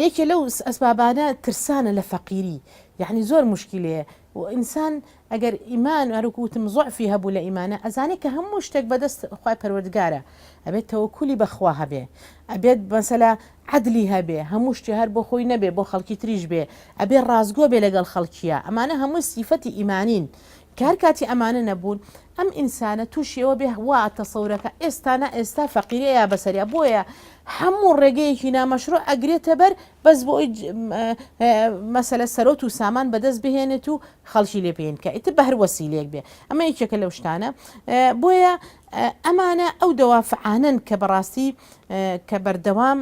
یەکێ لەو ئەسبابانە ترسانە لە فەقیری یعنی زۆر مشکلەیە و ئینسان ئەگەر ئیمان هەروکوتم زۆعفی هەبوو لە ئیمانە ئەزانێ کە هەموو شتێک بەدەست خوای پەروەردگارە ئەبێت تەوەکولی بەخوا هەبێ ئەبێت مەسەلا عەدلی هەبێ هەموو شتێ هەر بۆ خۆی نەبێ بۆ خەڵکی تریش بێ ئەبێ ڕازگۆ بێ لەگەڵ خەڵکیە ئەمانە هەموو سیفەتی ئیمانین کار کاتی ئەمانە نەبوون ئەم ئینسانە تووشیەوە بێ وا تەسەورەکە ئێستا فەقیرەیە بەسەریە بۆیە هەموو ڕێگەیەکی نامەشروع ئەگرێتە بەر بەس بۆ مەسەلە سەرۆت و سامان بەدەست بهێنێت و خەڵکی لێ پێێن کە ئیتر بە هەر وەسیلەیەک بێ ئەمە یەکێکە لەو شتانە بۆیە ئەمانە ئەو دەوافعانن کە بەڕاستی کە بەردەوام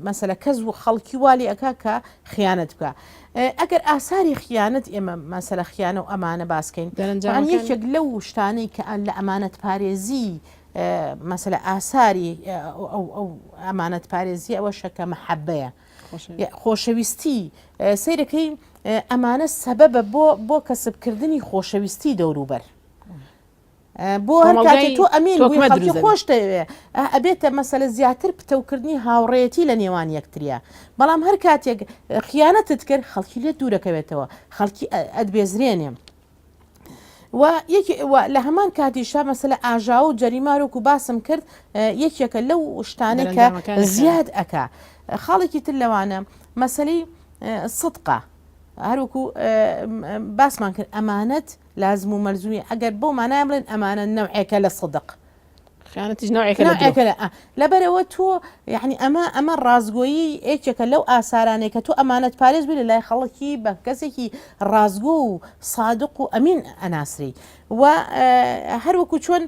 مەسەلە کەس و خەڵکی والی ئەکا کە خیانەت بکە ئەگەر ئاساری خیانەت ئێمە مەسەلە خیانە و ئەمانە باسکەین یەکێک لەو شتانەی کە لە ئەمانەت پارێزی مەسەلە ئاساری ئەو ئەمانەت پارێزی ئەوە شەکە مەحەبەیە خۆشەویستی سەیرەکەی ئەمانە سەبەبە بۆ کەسبکردنی خۆشەویستی دەوروبەر بۆ هەر کاتێک تۆ ئەمین خەڵکی خۆش دەوێ ئەبێتە مەسەلە زیاتر پتەوکردنی هاوڕێیەتی لە نێوان یەکتریە بەڵام هەر کاتێک خیانەتت کرد خەڵکی لێ دوورەکەوێتەوە خەڵکی ئەدبێزرێنێ لە هەمان کاتیشا مەسەلە ئاژا و جەریمارۆک و باسم کرد یەکێکە لەو شتانەی کە زیاد ئەکا خاڵێکی تر لەوانە مەسەلەی سدقە هەروکو باسمان کرد ئەمانەت لازم و مەلزومی ئەگەر بۆ مانای بڵێن ئەمانە نەوعێکە لە سدق لەبەرەوە تۆ یعنی ئەمە ڕازگۆیی یەکێکە لەو ئاسارانەیە کە تۆ ئەمانەت پارێز بێ لە لای خەڵکی بە کەسێکی ڕازگۆ و سادق و ئەمین ئەناسری و هەروەکو چۆن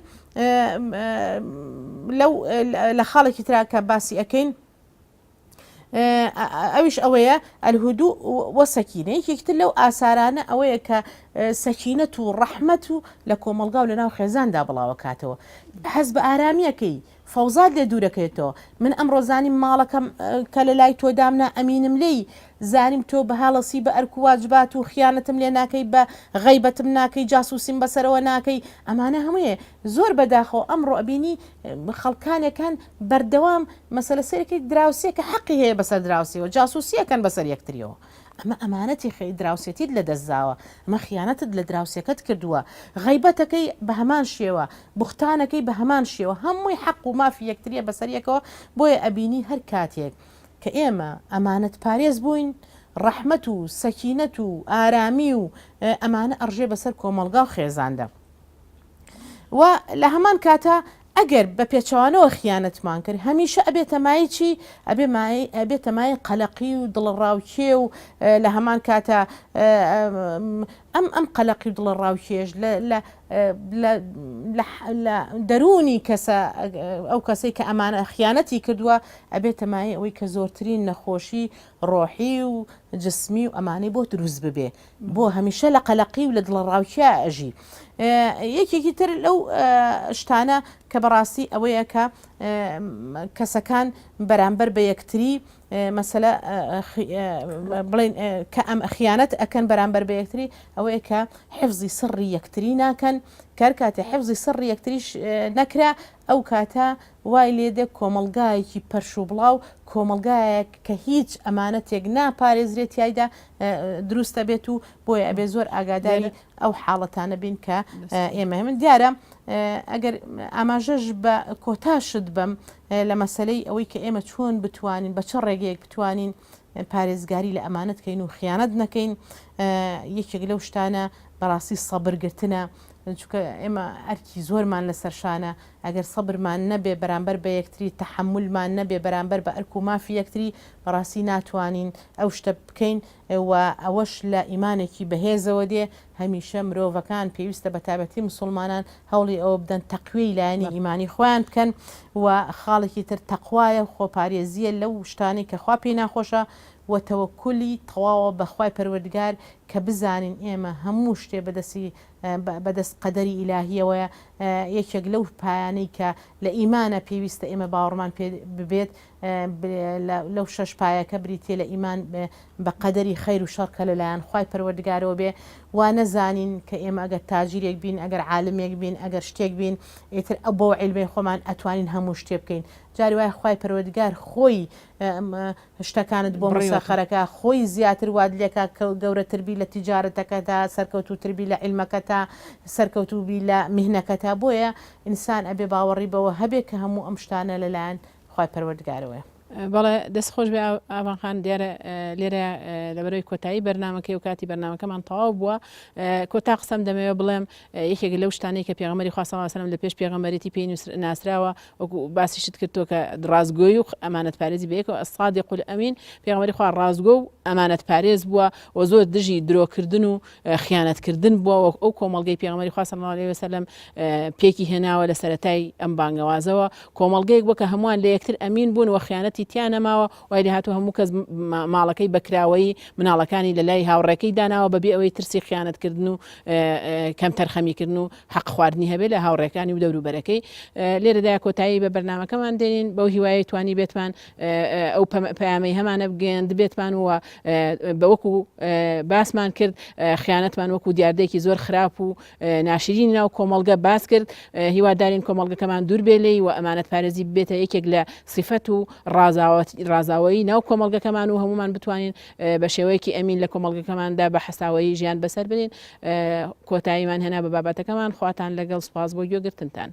لە خاڵێکی ترا کە باسی ئەەکەین ئەویش ئەوەیە ئەلهودوو وەسەکینە یەکێکتر لەو ئاسارانە ئەوەیە کە سەکینەت و ڕەحمەت و لە کۆمەلگا و لەناو خێزاندا بڵاوە کاتەوە حەز بە ئارامیەکەی فەوزاد لێ دوورەکەێتەوە من ئەمڕۆ زانیم ماڵەکەم کە لە لای تۆدامنا ئەمینم لی زانیم تۆ بە هاڵەسی بە ئەرک و واجبات و خیانەتم لێ ناکەی بە غەیبەتم ناکەی جاسوسیم بەسەرەوە ناکەی ئەمانە هەموویە زۆر بەداخەوە ئەمڕۆ ئەبینی خەڵکانێکان بەردەوام مەسەلە سەرەکەی دراوسێکە حەقی هەیە بەسەر دراوسیەوە جاسوسیەکەن بەسەر یەکتریەوە ئەمە ئەمانەتی خەی دراوسێتیت لە دەستداوە ئەمە خیانەتت لە دراوسەکەت کردووە غەیبەتەکەی بە هەمان شێوە بوختانەکەی بە هەمان شێوە هەمووی حەق و مافی یەکتریە بەسەریەکەوە بۆیە ئەبینی هەر کاتێک کە ئێمە ئەمانەت پارێز بووین ڕەحمەت و سەکینەت و ئارامی و ئەمانە ئەڕژێ بەسەر کۆمەلگا و خێزاندا و لە هەمان کاتە ئەگەر بە پێچوانەوە خیانەتمان کرد هەمیشە ئەبێتە مای چی ئەبێتە مای قەلەقی و دڵڕاوکێ و لە هەمان کاتە ئەم قەلەقی و دڵڕاوکێش لە دەرونی کەسە ئەو کەسەی کە ئەمانە خیانەتی کردووە ئەبێتە مای ئەوەی کە زۆرترین نەخۆشی ڕۆحی و جسمی و ئەمانەی بۆ دروست ببێ بۆ هەمیشە لە قەلەقی و لە دڵڕاوکیە ئەژی. یەکێکی تر لەو شتانە کە بەڕاستی ئەوەیە کە کەسەکان بەرامبەر بە یەکتری مەسەلە بڵێن کە ئەم خیانەت ئەکەن بەرامبەر بە یەکتری ئەوەیە کە حفزی سڕی یەکتری ناکەن کار کاتێ حفزی سڕی یەکتریش نەکرا ئەو کاتە وای لێدە کۆمەلگایەکی پەرش و بڵاو کۆمەلگایەک کە هیچ ئەمانەتێک ناپارێزرێت یایدا دروستە بێت و بۆیە ئەبێ زۆر ئاگاداری ئەو حاڵەتانە بین کە ئێمە من دیارە ئەگەر ئاماژەش بە کۆتاشت بم لە مەسلەی ئەوەی کە ئێمە چۆن بتوانین بە چه ڕێگەیەک بتوانین پارێزگاری لە ئەمانەت کەین و خیانەت نەکەین یەکێک لەو شتانە بەڕاستی سەبرگرتنە چونکە ئێمە ئەرکی زۆرمان لەسەرشانە ئەگەر سەبرمان نەبێ بەرامبەر بە یەکتری تەحملمان نەبێ بەرامبەر بە ئەرک و مافی یەکتری بەڕاستی ناتوانین ئەو شتە بکەین و ئەوەش لە ئیمانێکی بەهێزەوە دێ هەمیشە مرۆڤەکان پێویستە بە تایبەتی مسلمانان هەوڵی ئەوە بدەن تەقوی لایەنی ئیمانی خۆیان بکەن و خاڵێکی تر تەقوایە خۆپارێزیە لەو شتانی کە خوا پێی ناخۆشە و تەوەکولی تەواوە بەخوای پەروەردگار کە بزانین ئێمە هەموو شتێ بەدەست قەدەری ئیلاهیەوەیە یەکێک لەو پایانەی کە لە ئیمانە پێویستە ئێمە باوەڕمان پێ ببێت لەو شەش پایەکە بریتێ لە ئیمان بە قەدەری خەیر و شەڕ کە لەلایەن خوای پەروەردگارەوە بێ و نەزانین کە ئێمە ئەگەر تاجیرێک بین ئەگەر عالمێک بین ئەگەر شتێک بین ئیتر ئە بۆ عیلمەی خۆمان ئەتوانین هەموو شتێ بکەین جاری وای خوای پەروەردگار خۆی شتەکانت بۆ مسەخەرەکە خۆی زیاتر وادلێکە کە گەورەتربی لە تیجارەتەکەتا سەرکەوتوتربی لە عیلمەکەتا سەرکەوتوبی لە میهنەکەتا بۆیە ئینسان ئەبێ باوەڕی بەوە هەبێت کە هەموو ئەم شتانە لەلایەن خوای پەروەردگارەوەیە. بەڵێ دەستخۆش بێ ئاوانخان دیارە لێرە لەبەرەوەی کۆتایی بەرنامەکەی و کاتی بەرنامەکەمان تەواو بووە کۆتا قسەم دەمەوێت بڵێم یەکێک لەو شتانەی کە پێغەمبەری خوا صلی الله علیه و سلم لە پێش پێغەمبەریەتی پێی ناسراوە وەکو باسیشت کردووە کە ڕازگۆیی و ئەمانەتپارێزی بەیەکەوە الصادق الئەمین پێغەمبەری خوا ڕازگۆ و ئەمانەتپارێز بووە و زۆر دژی درۆکردن و خیانەتکردن بووە ئەو کۆمەڵگەی پێغەمبەری خوا صلی الله علیه و سلم پێکی هێناوە لە سەرەتای ئەم بانگەوازەوە کۆمەڵگەیەک بووە کە هەمووان لە یەکتر ئەمین بوون و خیانەتی تیان نەماوە وای لێ هاتووە هەموو کەس ماڵەکەی بەکراوەی مناڵەکانی لە لای هاوڕێکەی داناوە بەبێ ئەوەی ترسی خیانەتکردن و کەم تەرخەمیکردن و حەق خواردنی هەبێت لە هاوڕێکانی و دەوروبەرەکەی لێرەدا کۆتایی بە بەرنامەکەمان دێنین بەو هیوایە توانی بێتمان ئەو پەیامەی هەمانە بگەیاند بێتمان وە بەوەکو باسمان کرد خیانەتمان وەکو دیاردەیەکی زۆر خراپ و ناشرین ناو کۆمەڵگە باس کرد هیوادارین کۆمەڵگەکەمان دوور بێلەی و ئەمانەتپارێزی بێتە یەکێک لە صفەت و ڕازاوایی ناو کۆمەڵگەکەمان و هەمومان بتوانین بە شێوەیەکی ئەمین لە کۆمەڵگەکەماندا بە حەساوایی ژیان بەسەر بنین کۆتاییمان هێنا بە بابەتەکەمان خواتان لەگەڵ سپاس بۆ گوێگرتنتان.